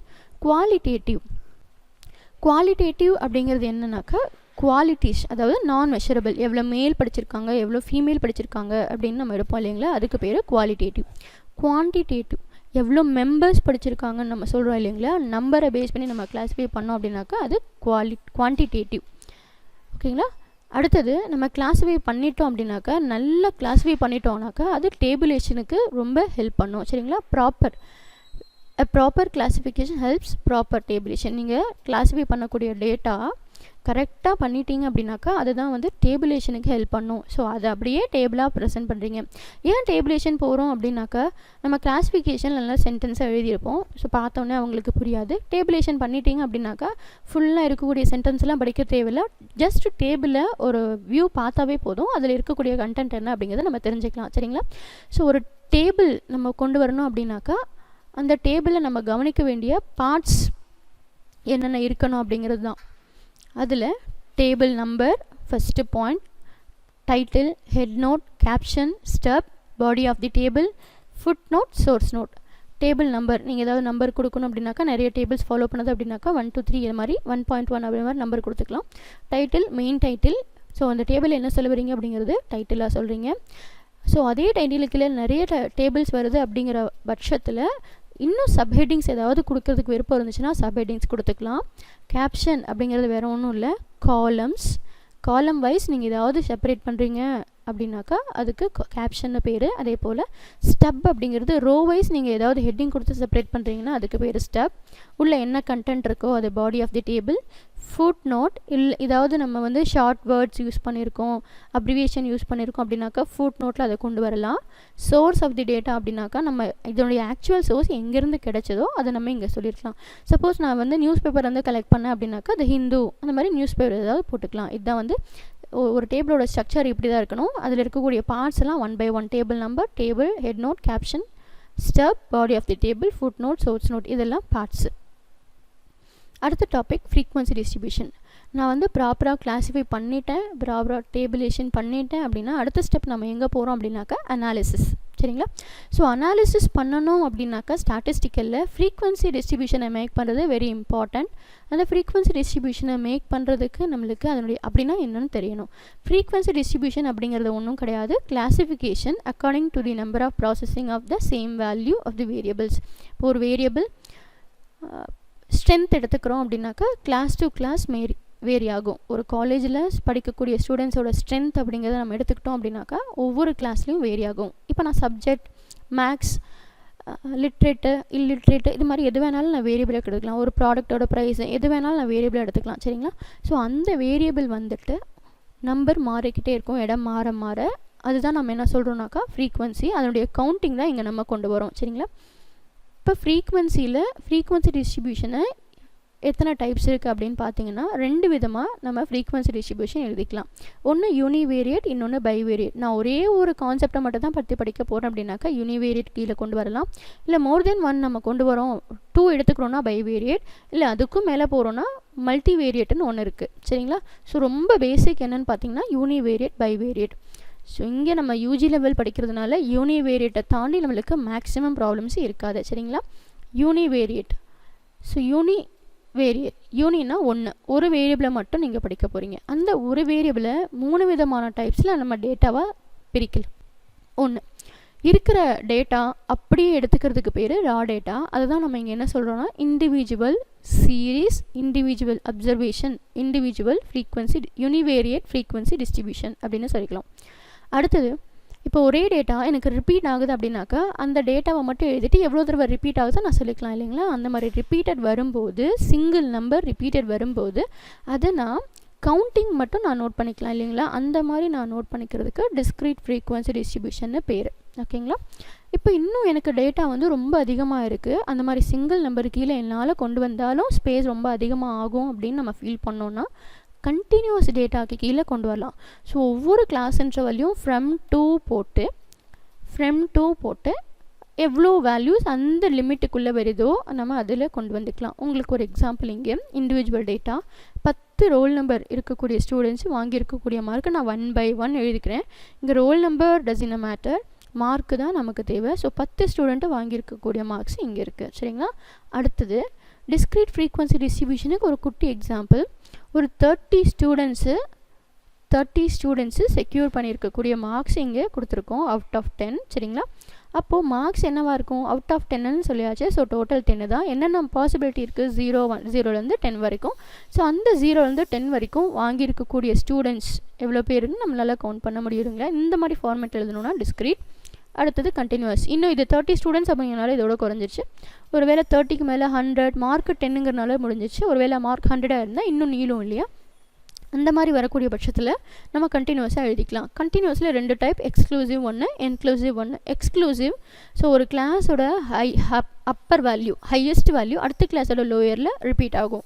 குவாலிட்டேட்டிவ் அப்படிங்கிறது என்னன்னாக்கா குவாலிட்டிஸ், அதாவது நான் மெஷரபிள், எவ்வளோ மேல் படிச்சிருக்காங்க, எவ்வளோ ஃபீமேல் படிச்சிருக்காங்க அப்படின்னு நம்ம எடுப்போம் இல்லைங்களா? அதுக்கு பேர் குவாலிட்டேட்டிவ். குவான்டிடேட்டிவ், எவ்வளோ மெம்பர்ஸ் படிச்சிருக்காங்கன்னு நம்ம சொல்கிறோம் இல்லைங்களா? நம்பரை பேஸ் பண்ணி நம்ம கிளாஸிஃபை பண்ணோம் அப்படின்னாக்கா அது குவான்டிடேட்டிவ். ஓகேங்களா? அடுத்தது நம்ம கிளாஸிஃபை பண்ணிட்டோம் அப்படின்னாக்கா, நல்லா கிளாஸிஃபை பண்ணிட்டோம்னாக்கா அது டேபிளேஷனுக்கு ரொம்ப ஹெல்ப் பண்ணும். சரிங்களா? Proper classification helps proper tabulation. நீங்கள் கிளாஸிஃபை பண்ணக்கூடிய டேட்டா கரெக்டாக பண்ணிட்டீங்க அப்படின்னாக்கா அதுதான் வந்து டேபிளேஷனுக்கு ஹெல்ப் பண்ணும். ஸோ அதை அப்படியே டேபிளாக ப்ரெசென்ட் பண்ணுறீங்க. ஏன் டேபிளேஷன் போகிறோம் அப்படின்னாக்கா நம்ம கிளாஸிஃபிகேஷன் நல்லா சென்டென்ஸாக எழுதியிருப்போம். ஸோ பார்த்தோன்னே அவங்களுக்கு புரியாது. டேபிளேஷன் பண்ணிட்டீங்க அப்படின்னாக்கா ஃபுல்லாக இருக்கக்கூடிய சென்டென்ஸ்லாம் படிக்க தேவையில்லை. ஜஸ்ட் டேபிளில் ஒரு வியூ பார்த்தாவே போதும், அதில் இருக்கக்கூடிய கண்டென்ட் என்ன அப்படிங்கிறத நம்ம தெரிஞ்சுக்கலாம். சரிங்களா? ஸோ ஒரு டேபிள் நம்ம கொண்டு வரணும் அப்படின்னாக்கா அந்த டேபிளில் நம்ம கவனிக்க வேண்டிய பார்ட்ஸ் என்னென்ன இருக்கணும் அப்படிங்கிறது தான். அதில் table number first point, title, head note, caption, step, body of the table, foot note, source note. Table number, நீங்கள் ஏதாவது நம்பர் கொடுக்கணும் அப்படின்னாக்கா நிறைய டேபிள்ஸ் ஃபாலோ பண்ணது அப்படின்னாக்கா 1 2 3 இது மாதிரி 1.1 அப்படி மாதிரி நம்பர் கொடுத்துக்கலாம். Title, main title. ஸோ அந்த டேபிள் என்ன சொல்ல வரீங்க அப்படிங்கிறது டைட்டிலாக சொல்கிறீங்க. ஸோ அதே டைட்டிலுக்குள்ள நிறைய டேபிள்ஸ் வருது அப்படிங்கிற பட்சத்தில் இன்னும் சப்ஹெட்டிங்ஸ் ஏதாவது கொடுக்கறதுக்கு விருப்பம் இருந்துச்சுன்னா சப்ஹெட்டிங்ஸ் கொடுத்துக்கலாம். கேப்ஷன் அப்படிங்கிறது வேறு ஒன்றும் இல்லை, காலம் வைஸ் நீங்கள் ஏதாவது செப்பரேட் பண்ணுறீங்க அப்படின்னாக்கா அதுக்கு கேப்ஷன்னு பேர். அதே போல் ஸ்டெப் அப்படிங்கிறது ரோ வைஸ் நீங்கள் ஏதாவது ஹெட்டிங் கொடுத்து செப்பரேட் பண்ணுறீங்கன்னா அதுக்கு பேர் ஸ்டெப். உள்ளே என்ன கண்டென்ட் இருக்கோ அது body of the table. Foot note, ஏதாவது நம்ம வந்து ஷார்ட் வேர்ட்ஸ் யூஸ் பண்ணியிருக்கோம், அப்ரிவியேஷன் யூஸ் பண்ணியிருக்கோம் அப்படின்னாக்கா ஃபுட் நோட்டில் அதை கொண்டு வரலாம். சோர்ஸ் ஆஃப் தி டேட்டா அப்படின்னாக்கா நம்ம இதனுடைய ஆக்சுவல் சோர்ஸ் எங்கேருந்து கிடைச்சதோ அதை நம்ம இங்கே சொல்லியிருக்கலாம். சப்போஸ் நான் வந்து நியூஸ் பேப்பர் வந்து கலெக்ட் பண்ணேன் அப்படின்னாக்கா அது ஹிந்து அந்த மாதிரி நியூஸ் பேப்பர் ஏதாவது போட்டுக்கலாம். இதுதான் வந்து ஒரு டேபிளோட ஸ்ட்ரக்சர் இப்படி தான் இருக்கணும். அதில் இருக்கக்கூடிய பார்ட்ஸ் எல்லாம் 1 by 1, table number, table, head note, caption, step, body of the table, foot note, source note, இதெல்லாம் பார்ட்ஸு. அடுத்த டாபிக் ஃப்ரீக்வன்சி டிஸ்ட்ரிபியூஷன். நான் வந்து ப்ராப்பராக கிளாஸிஃபை பண்ணிட்டேன், ப்ராப்பராக டேபிளேஷன் பண்ணிட்டேன் அப்படின்னா அடுத்த ஸ்டெப் நம்ம எங்கே போகிறோம் அப்படின்னாக்கா அனாலிசிஸ். சரிங்களா? ஸோ அனாலிசிஸ் பண்ணணும் அப்படின்னாக்கா ஸ்டாட்டிஸ்டிக்கலில் ஃப்ரீக்வன்சி டிஸ்ட்ரிபியூஷனை மேக் பண்ணுறது வெரி இம்பார்ட்டண்ட். அந்த ஃப்ரீக்வன்சி டிஸ்ட்ரிபியூஷனை மேக் பண்ணுறதுக்கு நம்மளுக்கு அதனுடைய அப்படின்னா என்னென்னு தெரியணும். ஃப்ரீக்வன்சி டிஸ்ட்ரிபியூஷன் அப்படிங்கிறது ஒன்றும் கிடையாது, classification according to the number of processing of the same value of the variables. இப்போ ஒரு வேரியபிள் ஸ்ட்ரென்த் எடுத்துக்கிறோம் அப்படின்னாக்கா கிளாஸ் டு கிளாஸ் வேரி ஆகும். ஒரு காலேஜில் படிக்கக்கூடிய ஸ்டூடெண்ட்ஸோட ஸ்ட்ரென்த் அப்படிங்கிறத நம்ம எடுத்துக்கிட்டோம் அப்படின்னாக்கா ஒவ்வொரு கிளாஸ்லேயும் வேரி ஆகும். இப்போ நான் சப்ஜெக்ட் மேக்ஸ் லிட்ரேட்டு இல்லிட்ரேட்டு இது மாதிரி எது வேணாலும் நான் வேரியபிளாக எடுத்துக்கலாம். ஒரு ப்ராடக்ட்டோட ப்ரைஸ் எது வேணாலும் நான் வேரியபிளாக எடுத்துக்கலாம். சரிங்களா? ஸோ அந்த வேரியபிள் வந்துட்டு நம்பர் மாறிக்கிட்டே இருக்கும் இடம் மாற மாற. அதுதான் நம்ம என்ன சொல்கிறோம்னாக்கா ஃப்ரீக்வன்சி. அதனுடைய கவுண்டிங் தான் இங்கே நம்ம கொண்டு வரோம். சரிங்களா? இப்போ ஃப்ரீக்வன்சி டிஸ்ட்ரிபியூஷனை எத்தனை டைப்ஸ் இருக்குது அப்படின்னு பார்த்தீங்கன்னா 2 விதமாக நம்ம ஃப்ரீக்வன்சி டிஸ்ட்ரிபியூஷன் எழுதிக்கலாம். ஒன்று யூனிவேரியேட், இன்னொன்று பைவேரியேட். நான் ஒரே ஒரு கான்செப்டை மட்டும் தான் பற்றி படிக்க போகிறேன் அப்படின்னாக்கா யூனிவேரியேட் கீழே கொண்டு வரலாம். இல்லை மோர் தென் 1 நம்ம கொண்டு வரோம் 2 எடுத்துக்கிறோன்னா பைவேரியேட், இல்லை அதுக்கும் மேலே போகிறோன்னா மல்டிவேரியேட்னு ஒன்று இருக்குது. சரிங்களா? ஸோ ரொம்ப பேசிக் என்னென்னு பார்த்தீங்கன்னா யூனிவேரியேட் பைவேரியேட். ஸோ இங்கே நம்ம யூஜி லெவல் படிக்கிறதுனால யூனிவேரியேட்டை தாண்டி நம்மளுக்கு மேக்ஸிமம் ப்ராப்ளம்ஸ் இருக்காது. சரிங்களா? யூனிவேரியேட். ஸோ யூனினா ஒரு வேரியபிளை மட்டும் நீங்கள் படிக்க போகிறீங்க. அந்த ஒரு வேரியபிளை 3 விதமான டைப்ஸில் நம்ம டேட்டாவை பிரிக்கலாம். 1 இருக்கிற டேட்டா அப்படியே எடுத்துக்கிறதுக்கு பேர் ரா டேட்டா. அதுதான் நம்ம இங்கே என்ன சொல்கிறோன்னா individual series, individual observation, individual frequency, univariate frequency distribution அப்படின்னு சொல்லிக்கலாம். அடுத்தது இப்போ ஒரே டேட்டா எனக்கு ரிப்பீட் ஆகுது அப்படின்னாக்கா அந்த டேட்டாவை மட்டும் எழுதிட்டு எவ்வளோ தடவை ரிப்பீட் ஆகுதுன்னு நான் சொல்லிக்கலாம் இல்லைங்களா? அந்த மாதிரி ரிப்பீட்டட் வரும்போது, சிங்கிள் நம்பர் ரிப்பீட்டட் வரும்போது அதை நான் கவுண்டிங் மட்டும் நான் நோட் பண்ணிக்கலாம் இல்லைங்களா? அந்த மாதிரி நான் நோட் பண்ணிக்கிறதுக்கு டிஸ்க்ரீட் ஃப்ரீக்வன்சி டிஸ்ட்ரிபியூஷன்னு பேர். ஓகேங்களா? இப்போ இன்னும் எனக்கு டேட்டா வந்து ரொம்ப அதிகமாக இருக்குது, அந்த மாதிரி சிங்கிள் நம்பர் கீழே என்னால் கொண்டு வந்தாலும் ஸ்பேஸ் ரொம்ப அதிகமாக ஆகும் அப்படின்னு நம்ம ஃபீல் பண்ணோன்னா கண்டினியூஸ் டேட்டாக்கு கீழே கொண்டு வரலாம். ஸோ ஒவ்வொரு கிளாஸ் இன்டர்வல்லையும் ஃப்ரம் டூ போட்டு எவ்வளோ வேல்யூஸ் அந்த லிமிட்டுக்குள்ளே வருதோ நம்ம அதில் கொண்டு வந்துக்கலாம். உங்களுக்கு ஒரு எக்ஸாம்பிள் இங்கே இண்டிவிஜுவல் டேட்டா 10 ரோல் நம்பர் இருக்கக்கூடிய ஸ்டூடெண்ட்ஸ் வாங்கியிருக்கக்கூடிய மார்க்கு நான் 1 by 1 எழுதிக்கிறேன். இங்கே roll number dozen matter, mark தான் நமக்கு தேவை. ஸோ 10 ஸ்டூடெண்ட்டு வாங்கியிருக்கக்கூடிய மார்க்ஸ் இங்கே இருக்குது. சரிங்களா? அடுத்தது டிஸ்க்ரீட் ஃப்ரீக்வன்சி டிஸ்ட்ரிபியூஷனுக்கு ஒரு குட்டி எக்ஸாம்பிள். ஒரு 30 ஸ்டூடெண்ட்ஸு செக்யூர் பண்ணியிருக்கக்கூடிய மார்க்ஸ் இங்கே கொடுத்துருக்கோம் அவுட் ஆஃப் 10. சரிங்களா? அப்போது மார்க்ஸ் என்னவாக இருக்கும்? அவுட் ஆஃப் 10ன்னு சொல்லியாச்சு. ஸோ டோட்டல் 10 தான். என்னென்ன பாசிபிலிட்டி இருக்குது? 0லேருந்து 10 வரைக்கும். ஸோ அந்த 0லேருந்து 10 வரைக்கும் வாங்கியிருக்கக்கூடிய ஸ்டூடெண்ட்ஸ் எவ்வளோ பேருன்னு நம்மளால் கவுண்ட் பண்ண முடியுதுங்களா? இந்த மாதிரி ஃபார்மேட் எழுதணுன்னா டிஸ்க்ரீட். அடுத்தது கண்டினியூஸ். இன்னும் இது 30 ஸ்டூடெண்ட்ஸ் அப்படிங்கிறனால இதோட குறைஞ்சிருச்சு. ஒரு வேளை 30க்கு மேலே 100, மார்க்கு 10ங்கிறனால முடிஞ்சிச்சு. ஒரு வேளை மார்க் 100 இருந்தால் இன்னும் நீளும் இல்லையா? அந்த மாதிரி வரக்கூடிய பட்சத்தில் நம்ம கண்டினியூஸாக எழுதிக்கலாம். கண்டினியூஸில் 2 type, exclusive 1, inclusive 1. Exclusive, so ஒரு கிளாஸோட அப்பர் வேல்யூ, ஹையஸ்ட் வேல்யூ அடுத்த கிளாஸோட லோயரில் ரிப்பீட் ஆகும்.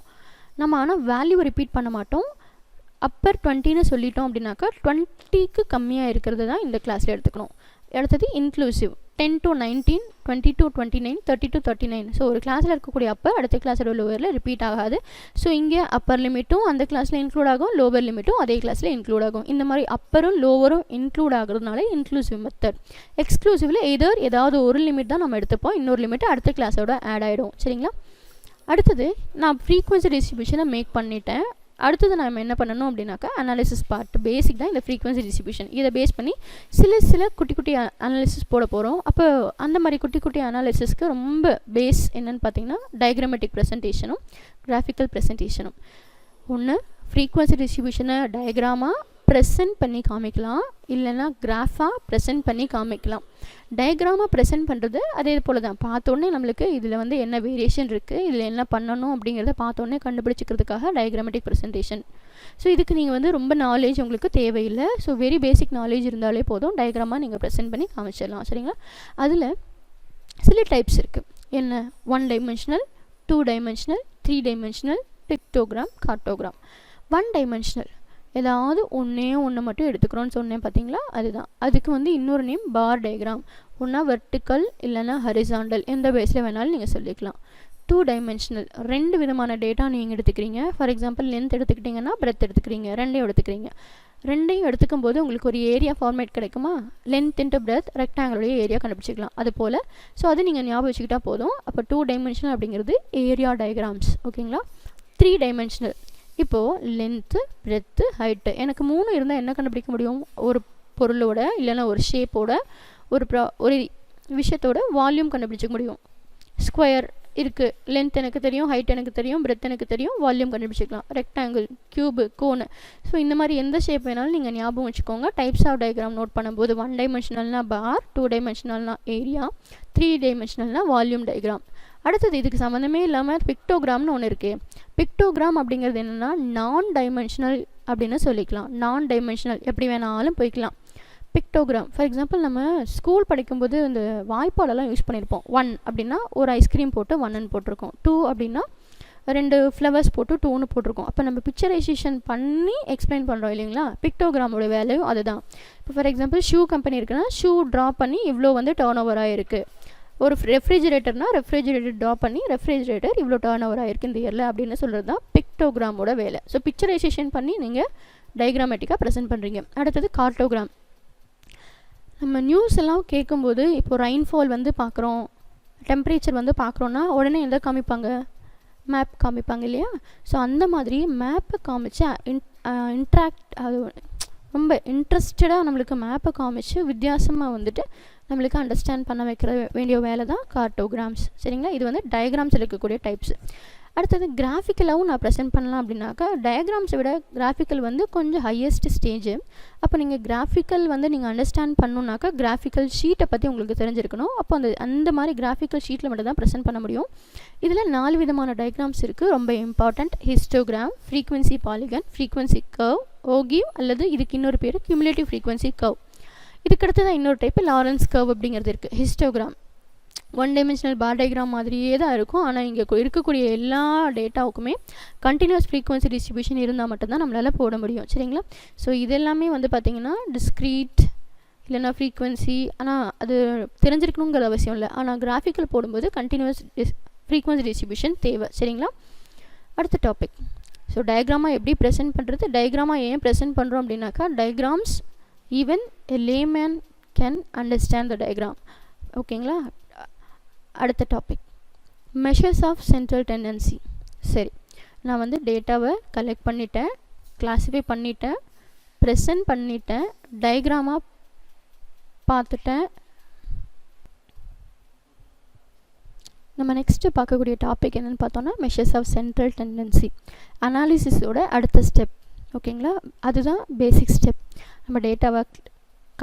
நம்ம ஆனால் வேல்யூ ரிப்பீட் பண்ண மாட்டோம். அப்பர் 20ன்னு சொல்லிட்டோம் அப்படின்னாக்கா 20க்கு கம்மியாக இருக்கிறது தான் இந்த கிளாஸில் எடுத்துக்கணும். அடுத்தது inclusive 10 to 19, 20 to 29, 30 to 39. So ஒரு கிளாஸில் இருக்கக்கூடிய அப்பர் அடுத்த கிளாஸோட லோவரில் ரிப்பீட் ஆகாது. ஸோ இங்கே அப்பர் லிமிட்டும் அந்த கிளாஸில் இன்க்ளூட் ஆகும், லோவர் லிமிட்டும் அதே கிளாஸில் இன்க்ளூட் ஆகும். இந்த மாதிரி அப்பரும் லோவரும் இன்க்ளூட் ஆகுறதுனால இன்க்ளூசிவ் மெத்தட். எக்ஸ்க்ளூசிவில் ஏதாவது ஒரு லிமிட் தான் நம்ம எடுத்துப்போம், இன்னொரு லிமிட் அடுத்த கிளாஸோட ஆட் ஆகிடும். சரிங்களா? அடுத்தது நான் ஃப்ரீக்வன்சி டிஸ்ட்ரிபியூஷனை மேக் பண்ணிட்டேன். அடுத்தது நம்ம என்ன பண்ணணும் அப்படின்னாக்கா அனாலிசிஸ் பார்ட். பேசிக் தான் இந்த ஃப்ரீக்வன்சி டிஸ்ட்ரிபியூஷன். இதை பேஸ் பண்ணி சில குட்டி அனாலிசிஸ் போட போகிறோம். அப்போ அந்த மாதிரி குட்டி அனாலிசிஸ்க்கு ரொம்ப பேஸ் என்னென்னு பார்த்தீங்கன்னா டயக்ராமேட்டிக் ப்ரெசன்டேஷனும் கிராஃபிக்கல் ப்ரெசன்டேஷனும். ஒன்று ஃப்ரீக்வன்சி டிஸ்ட்ரிபியூஷனை டயக்ராமாக ப்ரெசென்ட் பண்ணி காமிக்கலாம், இல்லைனா கிராஃபாக ப்ரெசென்ட் பண்ணி காமிக்கலாம். டயக்ராமாக ப்ரெசென்ட் பண்ணுறது அதே போல் தான். பார்த்தோன்னே நம்மளுக்கு இதில் வந்து என்ன வேரியேஷன் இருக்குது, இதில் என்ன பண்ணணும் அப்படிங்கிறத பார்த்தோன்னே கண்டுபிடிச்சிக்கிறதுக்காக டயக்ராமேட்டிக் ப்ரெசன்டேஷன். ஸோ இதுக்கு நீங்கள் வந்து ரொம்ப நாலேஜ் உங்களுக்கு தேவையில்லை. ஸோ வெரி பேசிக் நாலேஜ் இருந்தாலே போதும், டயக்ராமாக நீங்கள் ப்ரெசென்ட் பண்ணி காமிச்சிடலாம். சரிங்களா? அதில் சில டைப்ஸ் இருக்குது. என்ன? 1 dimensional, 2 dimensional, 3 dimensional, pictogram, கார்ட்டோகிராம். 1 dimensional ஏதாவது ஒன்று மட்டும் எடுத்துக்கிறோன்னு சொன்னேன் பார்த்தீங்களா? அதுதான். அதுக்கு வந்து இன்னொரு நேம் பார் டயக்ராம். ஒன்றா வெர்டிக்கல் இல்லைனா ஹரிசாண்டல், எந்த பேஸில் வேணாலும் நீங்கள் சொல்லிக்கலாம். 2 dimensional 2 விதமான டேட்டா நீங்கள் எடுத்துக்கிறீங்க. ஃபார் எக்ஸாம்பிள் லென்த் எடுத்துக்கிட்டிங்கன்னா பிரெத் எடுத்துக்கிறீங்க, 2யும் எடுத்துக்கிறீங்க. 2யும் எடுத்துக்கும் போது உங்களுக்கு ஒரு ஏரியா ஃபார்மேட் கிடைக்குமா? லென்த் இன்ட்டு பிரெத், ரெக்டாங்கிளுடைய ஏரியா கண்டுபிடிச்சிக்கலாம். அது போல் ஸோ அது நீங்கள் ஞாபகம் வச்சுக்கிட்டா போதும். அப்போ 2 dimensional அப்படிங்கிறது ஏரியா டயக்ராம்ஸ். ஓகேங்களா? 3 dimensional இப்போது லென்த்து, பிரெத்து, ஹைட்டு, எனக்கு 3 இருந்தால் என்ன கண்டுபிடிக்க முடியும்? ஒரு பொருளோட இல்லைன்னா ஒரு ஷேப்போட ஒரு விஷயத்தோட வால்யூம் கண்டுபிடிச்சிக்க முடியும். ஸ்கொயர் இருக்குது, லென்த் எனக்கு தெரியும், ஹைட் எனக்கு தெரியும், பிரெத் எனக்கு தெரியும், வால்யூம் கண்டுபிடிச்சிக்கலாம். ரெக்டாங்கிள், க்யூபு, கோனு. ஸோ இந்த மாதிரி எந்த ஷேப் வேணாலும் நீங்கள் ஞாபகம் வச்சுக்கோங்க. டைப்ஸ் ஆஃப் டயக்ராம் நோட் பண்ணும்போது 1 டைமென்ஷனல்னா பார், 2 டைமென்ஷனல்னா ஏரியா, 3 டைமென்ஷனல்னா வால்யூம் டயக்ராம். அடுத்தது இதுக்கு சம்மந்தமே இல்லாமல் பிக்டோகிராம்னு ஒன்று இருக்குது. பிக்டோகிராம் அப்படிங்கிறது என்னென்னா நான் டைமென்ஷனல் அப்படின்னு சொல்லிக்கலாம். நான் டைமென்ஷனல் எப்படி வேணாலும் போய்க்கலாம். பிக்டோகிராம் ஃபார் எக்ஸாம்பிள் நம்ம ஸ்கூல் படிக்கும்போது இந்த வாய்ப்பாடெல்லாம் யூஸ் பண்ணியிருப்போம். 1 அப்படின்னா ஒரு ஐஸ்கிரீம் போட்டு 1ன்னு போட்டிருக்கோம். 2 அப்படின்னா 2 ஃப்ளவர்ஸ் போட்டு 2ன்னு போட்டிருக்கோம். அப்போ நம்ம பிக்சரைசேஷன் பண்ணி எக்ஸ்பிளைன் பண்ணுறோம் இல்லைங்களா? பிக்டோகிராமோட வேலையும் அதுதான். இப்போ ஃபார் எக்ஸாம்பிள் ஷூ கம்பெனி இருக்குன்னா ஷூ ட்ரா பண்ணி இவ்வளோ வந்து டர்ன் ஓவர் ஆகிருக்கு. ஒரு ரெஃப்ரிஜிரேட்டர்னா ரெஃப்ரிஜிரேட்டர் ட்ரா பண்ணி ரெஃப்ரிஜிரேட்டர் இவ்வளோ டர்ன் ஓவர் ஆகிருக்கு இந்த இயரில் அப்படின்னு சொல்கிறது தான் பிக்டோகிராமோட வேலை. ஸோ பிக்சரைசேஷன் பண்ணி நீங்கள் டயக்ராமேட்டிக்காக ப்ரெசென்ட் பண்ணுறீங்க. அடுத்தது கார்ட்டோகிராம். நம்ம நியூஸ் எல்லாம் கேட்கும்போது இப்போ ரெயின்ஃபால் வந்து பார்க்குறோம், டெம்பரேச்சர் வந்து பார்க்குறோன்னா உடனே எந்த காமிப்பாங்க? மேப் காமிப்பாங்க இல்லையா? ஸோ அந்த மாதிரி மேப்பை காமிச்சு இன்ட்ராக்ட் அது ரொம்ப இன்ட்ரெஸ்டடாக நம்மளுக்கு மேப்பை காமிச்சு வித்தியாசமாக வந்துட்டு நம்மளுக்கு அண்டர்ஸ்டாண்ட் பண்ண வைக்கிற வேண்டிய வேலை தான் கார்ட்டோகிராம்ஸ். சரிங்களா? இது வந்து டயக்ராம்ஸ் இருக்கக்கூடிய டைப்ஸ். அடுத்தது கிராஃபிக்கலாகவும் நான் ப்ரெசென்ட் பண்ணலாம் அப்படின்னாக்கா டயக்ராம்ஸை விட கிராஃபிக்கல் வந்து கொஞ்சம் ஹையஸ்ட் ஸ்டேஜு. அப்போ நீங்கள் கிராஃபிக்கல் வந்து நீங்கள் அண்டர்ஸ்டாண்ட் பண்ணணுன்னாக்கா கிராஃபிக்கல் ஷீட்டை பற்றி உங்களுக்கு தெரிஞ்சிருக்கணும். அப்போ அந்த மாதிரி கிராஃபிக்கல் ஷீட்டில் மட்டும் தான் ப்ரெசென்ட் பண்ண முடியும். இதில் 4 விதமான டயக்ராம்ஸ் இருக்குது, ரொம்ப important. Histogram, frequency polygon, frequency curve, ogive அல்லது இதுக்கு இன்னொரு பேர் கியூமுலேட்டிவ் ஃப்ரீக்வன்சி கர்வ். இதுக்கடுத்து தான் இன்னொரு டைப்பு லாரன்ஸ் கர்வ் அப்படிங்கிறது இருக்குது. ஹிஸ்டோகிராம் 1 டைமென்ஷனல் பார் டயக்ராம் மாதிரியே தான் இருக்கும். ஆனால் இங்கே இருக்கக்கூடிய எல்லா டேட்டாவுக்குமே கண்டினியூஸ் ஃப்ரீக்வன்சி டிஸ்ட்ரிபியூஷன் இருந்தால் மட்டும்தான் நம்மளால் போட முடியும். சரிங்களா? ஸோ இதெல்லாமே வந்து பார்த்திங்கன்னா டிஸ்க்ரீட் இல்லைனா ஃப்ரீக்வன்சி, ஆனால் அது தெரிஞ்சிருக்கணுங்கிற அவசியம் இல்லை. ஆனால் கிராஃபிக்கல் போடும்போது கண்டினியூஸ் ஃப்ரீக்வன்சி டிஸ்ட்ரிபியூஷன் தேவை. சரிங்களா? அடுத்த டாபிக். ஸோ டயக்ராமாக எப்படி ப்ரெசென்ட் பண்ணுறது, டயக்ராமாக ஏன் ப்ரெசென்ட் பண்ணுறோம் அப்படின்னாக்கா diagrams even a layman can understand the diagram. ஓகேங்களா? அடுத்த topic measures of central tendency. சரி, நான் வந்து டேட்டாவை கலெக்ட் பண்ணிட்டேன், கிளாஸிஃபை பண்ணிட்டேன், ப்ரெசென்ட் பண்ணிட்டேன், டயக்ராமாக பார்த்துட்டேன். நம்ம நெக்ஸ்ட்டு பார்க்கக்கூடிய டாபிக் என்னென்னு பார்த்தோன்னா மெஷர்ஸ் ஆஃப் சென்ட்ரல் டெண்டன்சி. அனாலிசிஸோட அடுத்த ஸ்டெப். ஓகேங்களா? அதுதான் பேசிக் ஸ்டெப். நம்ம டேட்டாவை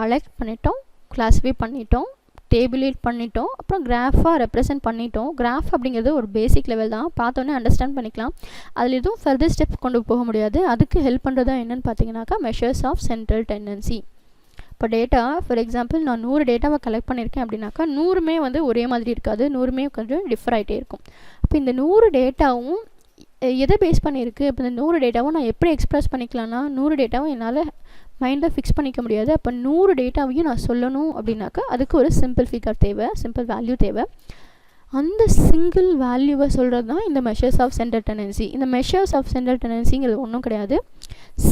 கலெக்ட் பண்ணிட்டோம், கிளாஸிஃபை பண்ணிட்டோம், டேபிளேட் பண்ணிட்டோம், அப்புறம் கிராஃபாக ரெப்ரசென்ட் பண்ணிட்டோம். கிராஃப் அப்படிங்கிறது ஒரு பேசிக் லெவல் தான், பார்த்தோன்னே அண்டர்ஸ்டாண்ட் பண்ணிக்கலாம். அதில் எதுவும் ஃபர்தர் ஸ்டெப் கொண்டு போக முடியாது. அதுக்கு ஹெல்ப் பண்ணுறதா என்னென்னு பார்த்தீங்கன்னாக்கா மெஷர்ஸ் ஆஃப் சென்ட்ரல் டெண்டன்சி. இப்போ டேட்டா ஃபார் எக்ஸாம்பிள் நான் 100 டேட்டாவை கலெக்ட் பண்ணியிருக்கேன் அப்படின்னாக்கா 100மே வந்து ஒரே மாதிரி இருக்காது, 100மே கொஞ்சம் டிஃபர் ஆகிட்டே இருக்கும். அப்போ இந்த 100 டேட்டாவும் எதை பேஸ் பண்ணியிருக்கு? இப்போ இந்த 100 டேட்டாவும் நான் எப்படி எக்ஸ்ப்ரெஸ் பண்ணிக்கலாம்னா 100 டேட்டாவும் என்னால் மைண்டில் ஃபிக்ஸ் பண்ணிக்க முடியாது. அப்போ 100 டேட்டாவையும் நான் சொல்லணும் அப்படின்னாக்கா அதுக்கு ஒரு சிம்பிள் ஃபிகர் தேவை, சிம்பிள் வேல்யூ தேவை. அந்த சிங்கிள் வேல்யூவை சொல்கிறது தான் இந்த மெஷர்ஸ் ஆஃப் சென்ட்ரல் டெண்டன்சி. இந்த மெஷர்ஸ் ஆஃப் சென்ட்ரல் டெண்டன்சிங்கிறது ஒன்றும் கிடையாது,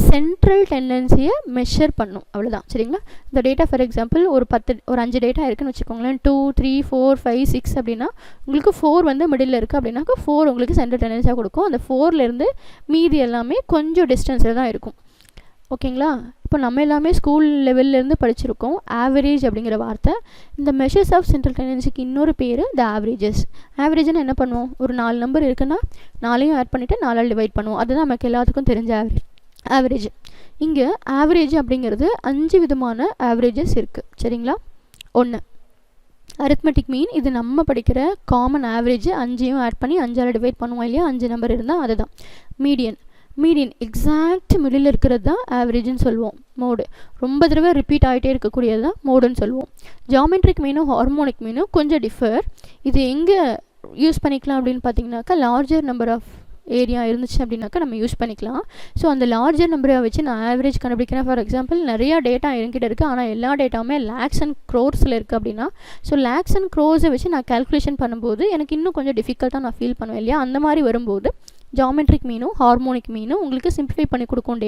சென்ட்ரல் டெண்டன்சியை மெஷர் பண்ணும், அவ்வளோதான். சரிங்களா? இந்த டேட்டா ஃபார் எக்ஸாம்பிள் ஒரு 5 டேட்டா இருக்குதுன்னு வச்சுக்கோங்களேன். 2, 3, 4, 5, 6 அப்படின்னா உங்களுக்கு 4 வந்து மிடில் இருக்குது அப்படின்னாக்கா 4 உங்களுக்கு சென்ட்ரல் டெண்டன்சியாக கொடுக்கும். அந்த 4லேருந்து மீதி எல்லாமே கொஞ்சம் டிஸ்டன்ஸில் தான் இருக்கும். ஓகேங்களா? இப்போ நம்ம எல்லாமே ஸ்கூல் லெவல்லேருந்து படிச்சிருக்கோம் ஆவரேஜ் அப்படிங்கிற வார்த்தை. இந்த மெஷர்ஸ் ஆஃப் சென்ட்ரல் டெண்டன்சிக்கு இன்னொரு பேர் த ஆவரேஜஸ். ஆவரேஜ்னு என்ன பண்ணுவோம்? ஒரு 4 நம்பர் இருக்குன்னா 4ஐயும் ஆட் பண்ணிவிட்டு 4ஆல் டிவைட் பண்ணுவோம். அதுதான் நமக்கு எல்லாத்துக்கும் தெரிஞ்ச ஆவரேஜ். இங்கே ஆவரேஜ் அப்படிங்கிறது 5 விதமான ஆவரேஜஸ் இருக்குது. சரிங்களா? 1 அரித்மெட்டிக் மீன், இது நம்ம படிக்கிற காமன் ஆவரேஜ். 5ஐயும் ஆட் பண்ணி 5ஆல் டிவைட் பண்ணுவோம் இல்லையா? 5 நம்பர் இருந்தால் அதுதான். மீடியன் எக்ஸாக்ட் மிடில் இருக்கிறது தான் ஆவரேஜ்னு சொல்லுவோம். மோடு ரொம்ப தடவை ரிப்பீட் ஆகிட்டே இருக்கக்கூடியது தான் மோடுன்னு சொல்லுவோம். ஜியாமெட்ரிக் மீனும் ஹார்மோனிக் மீனும் கொஞ்சம் டிஃபர். இது எங்கே யூஸ் பண்ணிக்கலாம் அப்படின்னு பார்த்தீங்கன்னாக்கா லார்ஜர் நம்பர் ஆஃப் ஏரியா இருந்துச்சு அப்படின்னாக்கா நம்ம யூஸ் பண்ணிக்கலாம். ஸோ அந்த லார்ஜர் நம்பரை வச்சு நான் ஆவரேஜ் கண்டுபிடிக்கிறேன். ஃபார் எக்ஸாம்பிள் நிறையா டேட்டா என்கிட்ட இருக்குது, ஆனால் எல்லா டேட்டாவுமே லேக்ஸ் அண்ட் க்ரோர்ஸில் இருக்குது அப்படின்னா ஸோ லேக்ஸ் அண்ட் க்ரோர்ஸை வச்சு நான் கால்குலேஷன் பண்ணும்போது எனக்கு இன்னும் கொஞ்சம் டிஃபிகல்ட்டாக நான் ஃபீல் பண்ணுவேன் இல்லையா? அந்த மாதிரி வரும்போது ஜியாமெட்ரிக் மீனும் ஹார்மோனிக் மீனும் உங்களுக்கு சிம்பிளிஃபை பண்ணி கொடுக்கும்.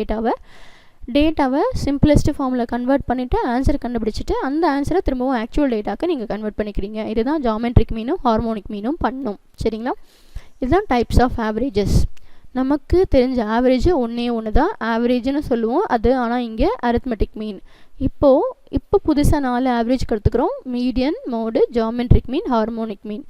டேட்டாவை சிம்பிளஸ்ட் ஃபார்மில் கன்வெர்ட் பண்ணிவிட்டு ஆன்சர் கண்டுபிடிச்சிட்டு அந்த ஆன்சரை திரும்பவும் ஆக்சுவல் டேட்டாக்கு நீங்கள் கன்வெர்ட் பண்ணிக்கிறீங்க. இதுதான் ஜியாமெட்ரிக் மீனும் ஹார்மோனிக் மீனும் பண்ணும். சரிங்களா? இதுதான் டைப்ஸ் ஆஃப் ஆவரேஜஸ். நமக்கு தெரிஞ்ச ஆவரேஜ் ஒன்று தான் ஆவரேஜ்னு சொல்லுவோம் அது. ஆனால் இங்கே அரித்மெட்டிக் மீன். இப்போ புதுசாக 4 ஆவரேஜ் கற்றுக்குறோம். மீடியன், மோடு, ஜியாமெட்ரிக் மீன், ஹார்மோனிக் மீன்.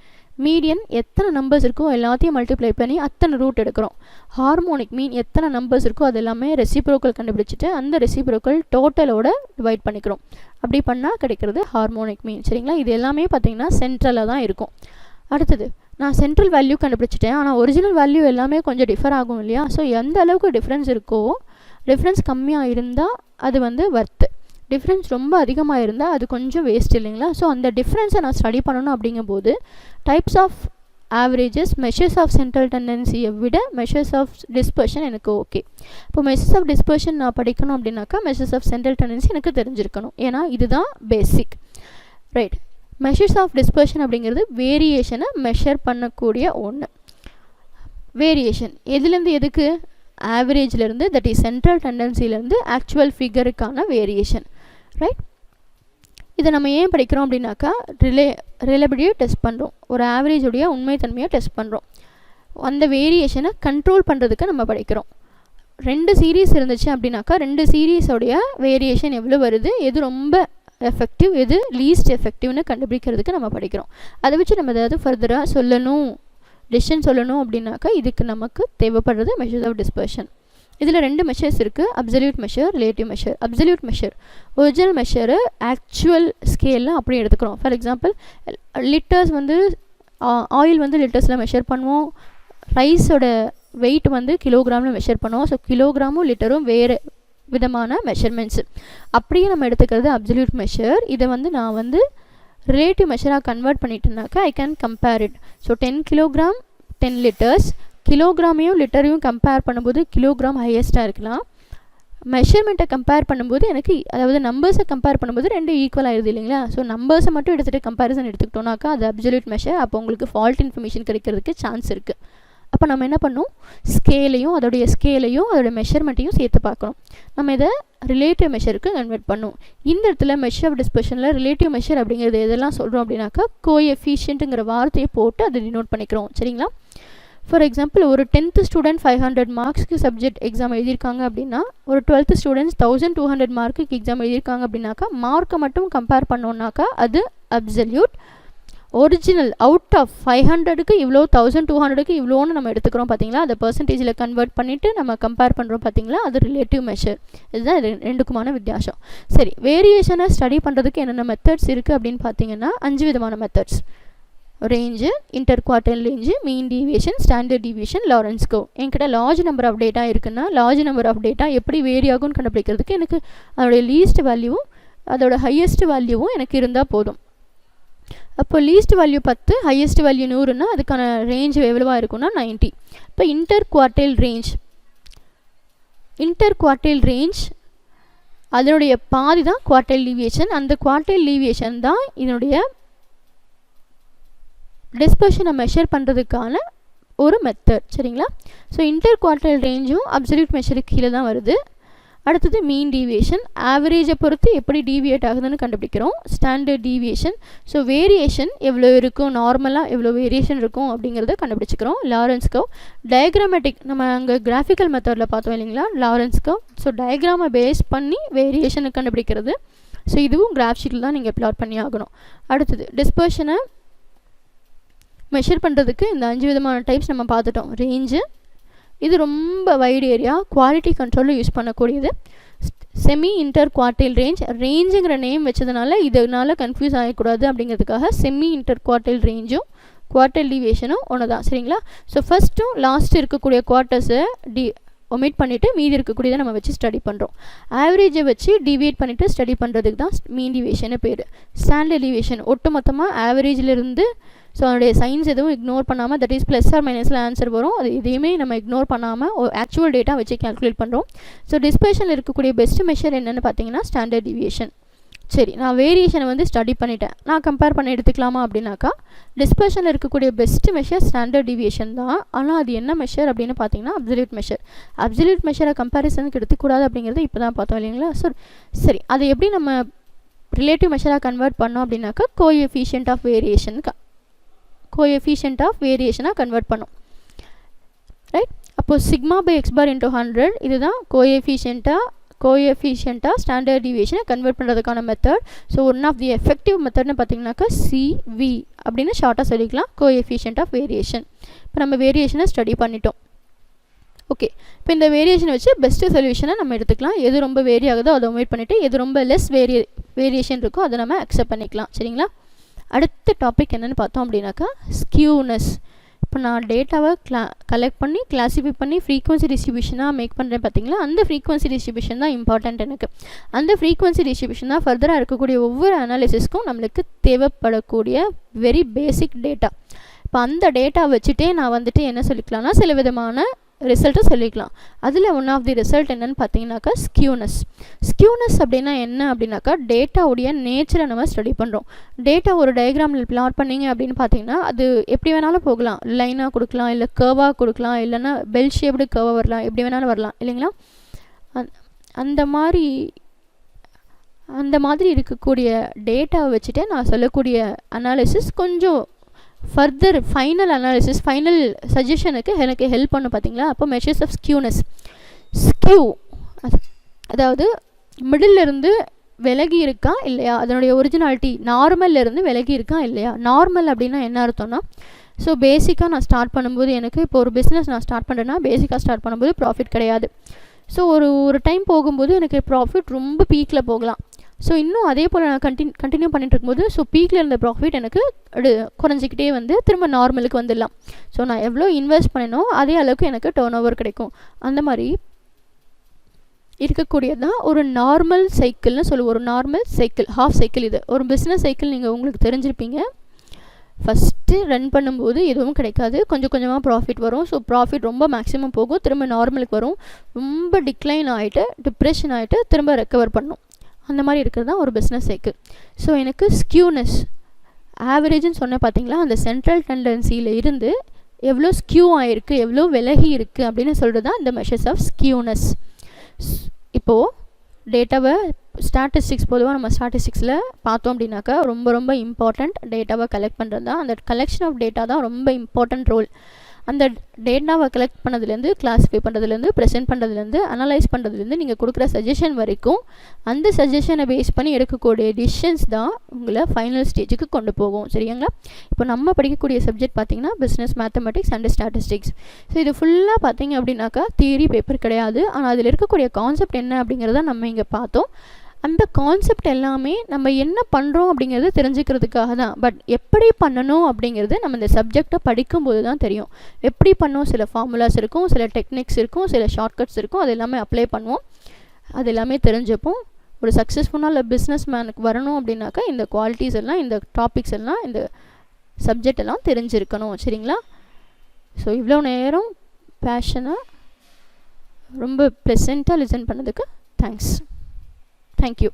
மீடியன் எத்தனை நம்பர்ஸ் இருக்கோ எல்லாத்தையும் மல்டிப்ளை பண்ணி அத்தனை ரூட் எடுக்கிறோம். ஹார்மோனிக் மீன் எத்தனை நம்பர்ஸ் இருக்கோ அது எல்லாமே ரெசிப்ரோக்கல் கண்டுபிடிச்சிட்டு அந்த ரெசிப்ரோக்கல் டோட்டலோட டிவைட் பண்ணிக்கிறோம். அப்படி பண்ணால் கிடைக்கிறது ஹார்மோனிக் மீன். சரிங்களா, இது எல்லாமே பார்த்தீங்கன்னா சென்ட்ரலாக தான் இருக்கும். அடுத்தது நான் சென்ட்ரல் வேல்யூ கண்டுபிடிச்சிட்டேன், ஆனால் ஒரிஜினல் வேல்யூ எல்லாமே கொஞ்சம் டிஃபர் ஆகும் இல்லையா. ஸோ எந்த அளவுக்கு டிஃப்ரென்ஸ் இருக்கோ, டிஃப்ரென்ஸ் கம்மியாக இருந்தால் அது வந்து வர்த்து, டிஃப்ரென்ஸ் ரொம்ப அதிகமாக இருந்தால் அது கொஞ்சம் வேஸ்ட் இல்லைங்களா. ஸோ அந்த டிஃப்ரென்ஸை நான் ஸ்டடி பண்ணணும் அப்படிங்கும்போது types of averages measures of central டெண்டன்சியை விட மெஷர்ஸ் ஆஃப் டிஸ்பர்ஷன் எனக்கு ஓகே. இப்போ மெஷர்ஸ் ஆஃப் டிஸ்பர்ஷன் நான் படிக்கணும் அப்படின்னாக்கா மெஷர்ஸ் ஆஃப் சென்ட்ரல் டெண்டன்சி எனக்கு தெரிஞ்சிருக்கணும், ஏன்னா இதுதான் basic. Right, measures of dispersion அப்படிங்கிறது வேரியேஷனை மெஷர் பண்ணக்கூடிய ஒன்று. வேரியேஷன் எதுலேருந்து எதுக்கு? ஆவரேஜ்லேருந்து, தட் இஸ் சென்ட்ரல் டெண்டன்சிலேருந்து ஆக்சுவல் ஃபிகருக்கான வேரியேஷன். ரைட், இதை நம்ம ஏன் படிக்கிறோம் அப்படின்னாக்கா ரிலேபிலிட்டியை டெஸ்ட் பண்ணுறோம், ஒரு ஆவரேஜுடைய உண்மைத்தன்மையை டெஸ்ட் பண்ணுறோம். அந்த வேரியேஷனை கண்ட்ரோல் பண்ணுறதுக்கு நம்ம படிக்கிறோம். 2 சீரீஸ் இருந்துச்சு அப்படின்னாக்கா 2 சீரீஸோடைய வேரியேஷன் எவ்வளோ வருது, எது ரொம்ப எஃபெக்டிவ் எது லீஸ்ட் எஃபெக்டிவ்னு கண்டுபிடிக்கிறதுக்கு நம்ம படிக்கிறோம். அதை வச்சு நம்ம ஏதாவது ஃபர்தராக சொல்லணும், டெசிஷன் சொல்லணும் அப்படின்னாக்கா இதுக்கு நமக்கு தேவைப்படுறது மெஷர்ஸ் ஆஃப் டிஸ்பர்ஷன். இதில் 2 மெஷர்ஸ் இருக்குது, absolute measure, relative measure. Absolute measure original measure actual ஸ்கேலில் அப்படி எடுத்துக்கிறோம். ஃபார் எக்ஸாம்பிள் லிட்டர்ஸ் வந்து ஆயில் வந்து லிட்டர்ஸில் மெஷர் பண்ணுவோம், ரைஸோட வெயிட் வந்து கிலோகிராமில் மெஷர் பண்ணுவோம். ஸோ கிலோகிராமும் லிட்டரும் வேறு விதமான மெஷர்மெண்ட்ஸு அப்படியே நம்ம எடுத்துக்கிறது அப்சல்யூட் மெஷர். இதை வந்து நான் வந்து ரிலேட்டிவ் மெஷராக கன்வெர்ட் பண்ணிட்டேனாக்கா I can compare it. So 10 kilogram 10 litres, கிலோகிராமையும் லிட்டரையும் கம்பேர் பண்ணும்போது கிலோகிராம் ஹையஸ்ட்டாக இருக்கலாம். மெஷர்மெண்ட்டை கம்பேர் பண்ணும்போது எனக்கு, அதாவது நம்பர்ஸை கம்பேர் பண்ணும்போது 2 ஈக்குவல் ஆயிடுது இல்லைங்களா. ஸோ நம்பர்ஸை மட்டும் எடுத்துகிட்டு கம்பேரிசன் எடுத்துக்கிட்டோம்னாக்கா அது அப்சல்யூட் மெஷர். அப்போ உங்களுக்கு ஃபால்ட் இன்ஃபர்மேஷன் கிடைக்கிறதுக்கு சான்ஸ் இருக்குது. அப்போ நம்ம என்ன பண்ணணும், ஸ்கேலையும் அதோடைய மெஷர்மெண்ட்டையும் சேர்த்து பார்க்கணும். நம்ம இதை ரிலேட்டிவ் மெஷருக்கு கன்வெர்ட் பண்ணும். இந்த இடத்துல மெஷர் ஆஃப் டிஸ்பர்ஷனில் ரிலேட்டிவ் மெஷர் அப்படிங்கிறது எதெல்லாம் சொல்கிறோம் அப்படின்னாக்கா கோஎஃபிஷியன்ட்டுங்கிற வார்த்தையை போட்டு அதை டினோட் பண்ணிக்கிறோம். சரிங்களா, ஃபார் எக்ஸாம்பிள் ஒரு 10th ஸ்டூடெண்ட் 500 மார்க்ஸ்க்கு சப்ஜெக்ட் எக்ஸாம் எழுதியிருக்காங்க அப்படின்னா, ஒரு 12th ஸ்டூடெண்ட்ஸ் 1200 மார்க்குக்கு எக்ஸாம் எழுதியிருக்காங்க அப்படின்னாக்கா மார்க்கை மட்டும் கம்பேர் பண்ணோன்னாக்கா அது அப்சல்யூட். ஒரிஜினல் அவுட் ஆஃப் 500க்கு இவ்வளோ, 1200க்கு இவ்வளோன்னு நம்ம எடுத்துக்கிறோம் பார்த்தீங்களா, அதை பர்சன்டேஜில் கன்வெர்ட் பண்ணிவிட்டு நம்ம கம்பேர் பண்ணுறோம் பார்த்தீங்களா, அது ரிலேட்டிவ் மெஷர். இதுதான் ரெண்டுக்குமான வித்தியாசம். சரி, வேரியேஷனை ஸ்டடி பண்ணுறதுக்கு என்னென்ன மெத்தட்ஸ் இருக்குது அப்படின்னு பார்த்தீங்கன்னா 5 விதமான methods. Range, inter quartile range, mean deviation, standard deviation, Lorenz curve. என்கிட்ட லார்ஜ் நம்பர் ஆஃப் டேட்டா இருக்குன்னா லார்ஜ் நம்பர் ஆஃப் டேட்டா எப்படி வேரி ஆகும்னு கண்டுபிடிக்கிறதுக்கு எனக்கு அதோடைய லீஸ்ட் வேல்யூவும் அதோட ஹையஸ்ட் வேல்யூவும் எனக்கு இருந்தால் போதும். அப்போ லீஸ்ட் வேல்யூ 10, ஹையஸ்ட் வேல்யூ 100ன்னா அதுக்கான ரேஞ்ச் எவ்வளவா இருக்குன்னா 90. இப்போ இன்டர் குவார்டைல் ரேஞ்ச் அதனுடைய பாதி தான் குவார்டைல் டீவியேஷன். அந்த குவார்டைல் டீவியேஷன் தான் இதனுடைய டிஸ்பர்ஷனை மெஷர் பண்ணுறதுக்கான ஒரு மெத்தட். சரிங்களா, ஸோ இன்டர் குவார்டைல் ரேஞ்சும் அப்சல்யூட் மெஷருக்கு கீழே தான் வருது. அடுத்தது மீன் டீவியேஷன், ஆவரேஜை பொறுத்து எப்படி டீவியேட் ஆகுதுன்னு கண்டுபிடிக்கிறோம். ஸ்டாண்டர்ட் டீவியேஷன், ஸோ வேரியேஷன் எவ்வளோ இருக்கும், நார்மலாக எவ்வளோ வேரியேஷன் இருக்கும் அப்படிங்கிறத கண்டுபிடிச்சிக்கிறோம். லாரன்ஸ் கர்வ், டயக்ராமேட்டிக், நம்ம அங்கே கிராஃபிக்கல் மெத்தடில் பார்த்தோம் இல்லைங்களா லாரன்ஸ் கர்வ். ஸோ டயக்ராமை பேஸ் பண்ணி வேரியேஷனை கண்டுபிடிக்கிறது. ஸோ இதுவும் கிராஃப் ஷீட்டில் தான் நீங்கள் ப்ளாட் பண்ணி ஆகணும். அடுத்தது டிஸ்பர்ஷனை மெஷர் பண்ணுறதுக்கு இந்த 5 விதமான டைப்ஸ் நம்ம பார்த்துட்டோம். ரேஞ்சு, இது ரொம்ப வைட் ஏரியா, குவாலிட்டி கண்ட்ரோலில் யூஸ் பண்ணக்கூடியது. செமி இன்டர் குவார்டைல் ரேஞ்சுங்கிற நேம் வச்சதுனால இதனால் கன்ஃபியூஸ் ஆகக்கூடாது அப்படிங்கிறதுக்காக செமி இன்டர் குவார்டைல் ரேஞ்சும் குவார்டைல் டீவியேஷனும் ஒன்று தான். சரிங்களா, ஸோ ஃபஸ்ட்டும் லாஸ்ட் இருக்கக்கூடிய குவார்ட்டர்ஸை ஒமிட் பண்ணிவிட்டு மீதி இருக்கக்கூடியதை நம்ம வச்சு ஸ்டடி பண்ணுறோம். ஆவரேஜை வச்சு டிவியேட் பண்ணிவிட்டு ஸ்டடி பண்ணுறதுக்கு தான் மீன் டிவியேஷனு பேர். ஸ்டாண்டர்ட் டிவியேஷன் ஒட்டு மொத்தமாக ஆவரேஜிலிருந்து, ஸோ அதனுடைய சயின்ஸ் எதுவும் இக்னோர் பண்ணாமல், தட் இஸ் ப்ளஸ் ஆர் மைனஸில் ஆன்சர் வரும், அது எதையுமே நம்ம இக்னோர் பண்ணாமல் ஆக்சுவல் டேட்டா வச்சு கேல்குலேட் பண்ணுறோம். ஸோ டிஸ்பர்ஷனில் இருக்கக்கூடிய பெஸ்ட் மெஷர் என்னென்னு பார்த்தீங்கன்னா ஸ்டாண்டர்ட் டிவியேஷன். சரி, நான் வேரியேஷனை வந்து ஸ்டடி பண்ணிட்டேன், நான் கம்பேர் பண்ண எடுத்துக்கலாமா அப்படின்னாக்கா டிஸ்பர்ஷனில் இருக்கக்கூடிய பெஸ்ட் மெஷர் ஸ்டாண்டர்ட் டிவியேஷன் தான். ஆனால் அது என்ன மெஷர் அப்படின்னு பார்த்தீங்கன்னா அப்சல்யூட் மெஷர். அப்சல்யூட் மெஷரை கம்பேரிசனுக்கு எடுத்துக்கூடாது அப்படிங்கிறது இப்போ தான் பார்த்தோம் இல்லைங்களா. ஸோ சரி, அதை எப்படி நம்ம ரிலேட்டிவ் மெஷராக கன்வெர்ட் பண்ணோம் அப்படின்னாக்கா கோஎஃபிஷியன்ட் ஆஃப் வேரியேஷனாக கன்வெர்ட் பண்ணோம். ரைட், அப்போது sigma by x bar into 100 இதுதான் கோஎஃபிஷியண்ட்டாக கோஎஃபிஷியண்ட்டாக ஸ்டாண்டர்ட் டிவியேஷனை கன்வெர்ட் பண்ணுறதுக்கான method. So one of the effective மெத்தட்னு பார்த்தீங்கன்னாக்கா சிவி அப்படின்னு ஷார்ட்டாக சொல்லிக்கலாம், கோஎஃபிஷியன்ட் ஆஃப் வேரியேஷன். இப்போ நம்ம வேரியேஷனை ஸ்டடி பண்ணிட்டோம். ஓகே, இப்போ இந்த வேரியேஷனை வச்சு பெஸ்ட்டு சொல்யூஷனை நம்ம எடுத்துக்கலாம். எது ரொம்ப வேரி ஆகுதோ அதை ஒமிட் பண்ணிவிட்டு எது ரொம்ப லெஸ் வேரியேஷன் இருக்கோ அதை நம்ம அக்செப்ட் பண்ணிக்கலாம். சரிங்களா? அடுத்த டாபிக் என்னென்னு பார்த்தோம் அப்படின்னாக்கா ஸ்கியூனஸ். இப்போ நான் டேட்டாவை கலெக்ட் பண்ணி கிளாஸிஃபை பண்ணி ஃப்ரீக்வன்சி டிஸ்ட்ரிபியூஷனாக மேக் பண்ணுறேன் பார்த்தீங்களா, அந்த ஃப்ரீக்வன்சி டிஸ்ட்ரிபியூஷன் தான் இம்பார்ட்டண்ட் எனக்கு. அந்த ஃப்ரீக்வன்சி டிஸ்ட்ரிபியூஷன் தான் ஃபர்தராக இருக்கக்கூடிய ஒவ்வொரு அனாலிசிஸ்க்கும் நம்மளுக்கு தேவைப்படக்கூடிய வெரி பேசிக் டேட்டா. இப்போ அந்த டேட்டா வச்சுட்டே நான் வந்துட்டு என்ன சொல்லிக்கலாம்னா சில விதமான ரிசல்ட்டை சொல்லிக்கலாம். அதில் ஒன் ஆஃப் தி ரிசல்ட் என்னென்னு பார்த்தீங்கன்னாக்கா ஸ்கியூனஸ். ஸ்கியூனஸ் அப்படின்னா என்ன அப்படின்னாக்கா டேட்டாவுடைய நேச்சரை நம்ம ஸ்டடி பண்ணுறோம். டேட்டா ஒரு டயக்ராமில் பிளாட் பண்ணிங்க அப்படின்னு பார்த்தீங்கன்னா அது எப்படி வேணாலும் போகலாம், லைனாக கொடுக்கலாம், இல்லை கர்வாக கொடுக்கலாம், இல்லைன்னா பெல் ஷேப்டு கர்வாக வரலாம், எப்படி வேணாலும் வரலாம் இல்லைங்களா. அந்த மாதிரி இருக்கக்கூடிய டேட்டாவை வச்சுட்டு நான் சொல்லக்கூடிய அனாலிசிஸ் கொஞ்சம் ஃபர்தர் ஃபைனல் அனாலிசிஸ் ஃபைனல் சஜஷனுக்கு எனக்கு ஹெல்ப் பண்ணு பார்த்தீங்களா. அப்போ மெஷர்ஸ் ஆஃப் ஸ்கியூனஸ். ஸ்கியூ அதாவது மிடிலிருந்து விலகி இருக்கா இல்லையா, அதனுடைய ஒரிஜினாலிட்டி நார்மல்லேருந்து விலகி இருக்கா இல்லையா. நார்மல் அப்படின்னா என்ன அர்த்தம்னா, ஸோ பேசிக்காக நான் ஸ்டார்ட் பண்ணும்போது எனக்கு இப்போ ஒரு பிஸ்னஸ் நான் ஸ்டார்ட் பண்ணுறேன்னா பேசிக்காக ஸ்டார்ட் பண்ணும்போது ப்ராஃபிட் கிடையாது. ஸோ ஒரு டைம் போகும்போது எனக்கு ப்ராஃபிட் ரொம்ப பீக்கில் போகலாம். ஸோ இன்னும் அதே போல் நான் கண்டினியூ பண்ணிட்டு இருக்கும்போது ஸோ பீக்கில் இருந்த ப்ராஃபிட் எனக்கு குறைஞ்சிக்கிட்டே வந்து திரும்ப நார்மலுக்கு வந்துடலாம். ஸோ நான் எவ்வளோ இன்வெஸ்ட் பண்ணினோ அதே அளவுக்கு எனக்கு டர்ன் ஓவர் கிடைக்கும். அந்த மாதிரி இருக்கக்கூடியது தான் ஒரு நார்மல் சைக்கிள்னு சொல்லுவோம். ஒரு நார்மல் சைக்கிள், ஹாஃப் சைக்கிள். இது ஒரு பிஸ்னஸ் சைக்கிள் நீங்கள் உங்களுக்கு தெரிஞ்சிருப்பீங்க. ஃபஸ்ட்டு ரன் பண்ணும்போது எதுவும் கிடைக்காது, கொஞ்சம் கொஞ்சமாக ப்ராஃபிட் வரும். ஸோ ப்ராஃபிட் ரொம்ப மேக்ஸிமம் போகும், திரும்ப நார்மலுக்கு வரும், ரொம்ப டிக்ளைன் ஆகிட்டு டிப்ரெஷன் ஆகிட்டு திரும்ப ரெக்கவர் பண்ணும். அந்த மாதிரி இருக்கிறது தான் ஒரு பிஸ்னஸ் சைக்கிள். ஸோ எனக்கு ஸ்கியூனஸ் ஆவரேஜ்னு சொன்ன பார்த்தீங்களா, அந்த சென்ட்ரல் டெண்டன்சியில் இருந்து எவ்வளோ ஸ்கியூ ஆகிருக்கு, எவ்வளோ விலகி இருக்குது அப்படின்னு சொல்கிறது தான் இந்த மெஷர்ஸ் ஆஃப் ஸ்கியூனஸ். இப்போது டேட்டாவை ஸ்டாட்டிஸ்டிக்ஸ் பொதுவாக நம்ம ஸ்டாட்டிஸ்டிக்ஸில் பார்த்தோம் அப்படின்னாக்கா ரொம்ப ரொம்ப இம்பார்ட்டண்ட் டேட்டாவை கலெக்ட் பண்ணுறது தான். அந்த கலெக்ஷன் ஆஃப் டேட்டா தான் ரொம்ப இம்பார்ட்டண்ட் ரோல். அந்த டேட்டாவை கலெக்ட் பண்ணதுலேருந்து கிளாஸிஃபை பண்ணுறதுலேருந்து ப்ரெசென்ட் பண்ணுறதுலேருந்து அனலைஸ் பண்ணுறதுலேருந்து நீங்கள் கொடுக்குற சஜஷன் வரைக்கும் அந்த சஜஷனை பேஸ் பண்ணி எடுக்கக்கூடிய டிசிஷன்ஸ் தான் உங்களை ஃபைனல் ஸ்டேஜுக்கு கொண்டு போகும். சரிங்களா? இப்போ நம்ம படிக்கக்கூடிய சப்ஜெக்ட் பார்த்திங்கன்னா business mathematics and statistics. So இது ஃபுல்லாக பார்த்திங்க அப்படின்னாக்கா தியரி பேப்பர் கிடையாது, ஆனால் அதில் இருக்கக்கூடிய கான்செப்ட் என்ன அப்படிங்கிறத நம்ம இங்கே பார்த்தோம். அந்த கான்செப்ட் எல்லாமே நம்ம என்ன பண்ணுறோம் அப்படிங்கிறது தெரிஞ்சுக்கிறதுக்காக தான். பட் எப்படி பண்ணணும் அப்படிங்கிறது நம்ம இந்த சப்ஜெக்டை படிக்கும்போது தான் தெரியும். எப்படி பண்ணோம், சில ஃபார்முலாஸ் இருக்கும், சில டெக்னிக்ஸ் இருக்கும், சில ஷார்ட்கட்ஸ் இருக்கும், அது எல்லாமே அப்ளை பண்ணுவோம், அது எல்லாமே தெரிஞ்சுப்போம். ஒரு சக்ஸஸ்ஃபுல்லான பிஸ்னஸ் மேனுக்கு வரணும் அப்படின்னாக்கா இந்த குவாலிட்டிஸ் எல்லாம், இந்த டாபிக்ஸ் எல்லாம், இந்த சப்ஜெக்ட் எல்லாம் தெரிஞ்சிருக்கணும். சரிங்களா? ஸோ இவ்வளோ நேரம் பேஷனாக ரொம்ப ப்ளசண்ட்டாக லிசன் பண்ணதுக்கு தேங்க்ஸ். Thank you.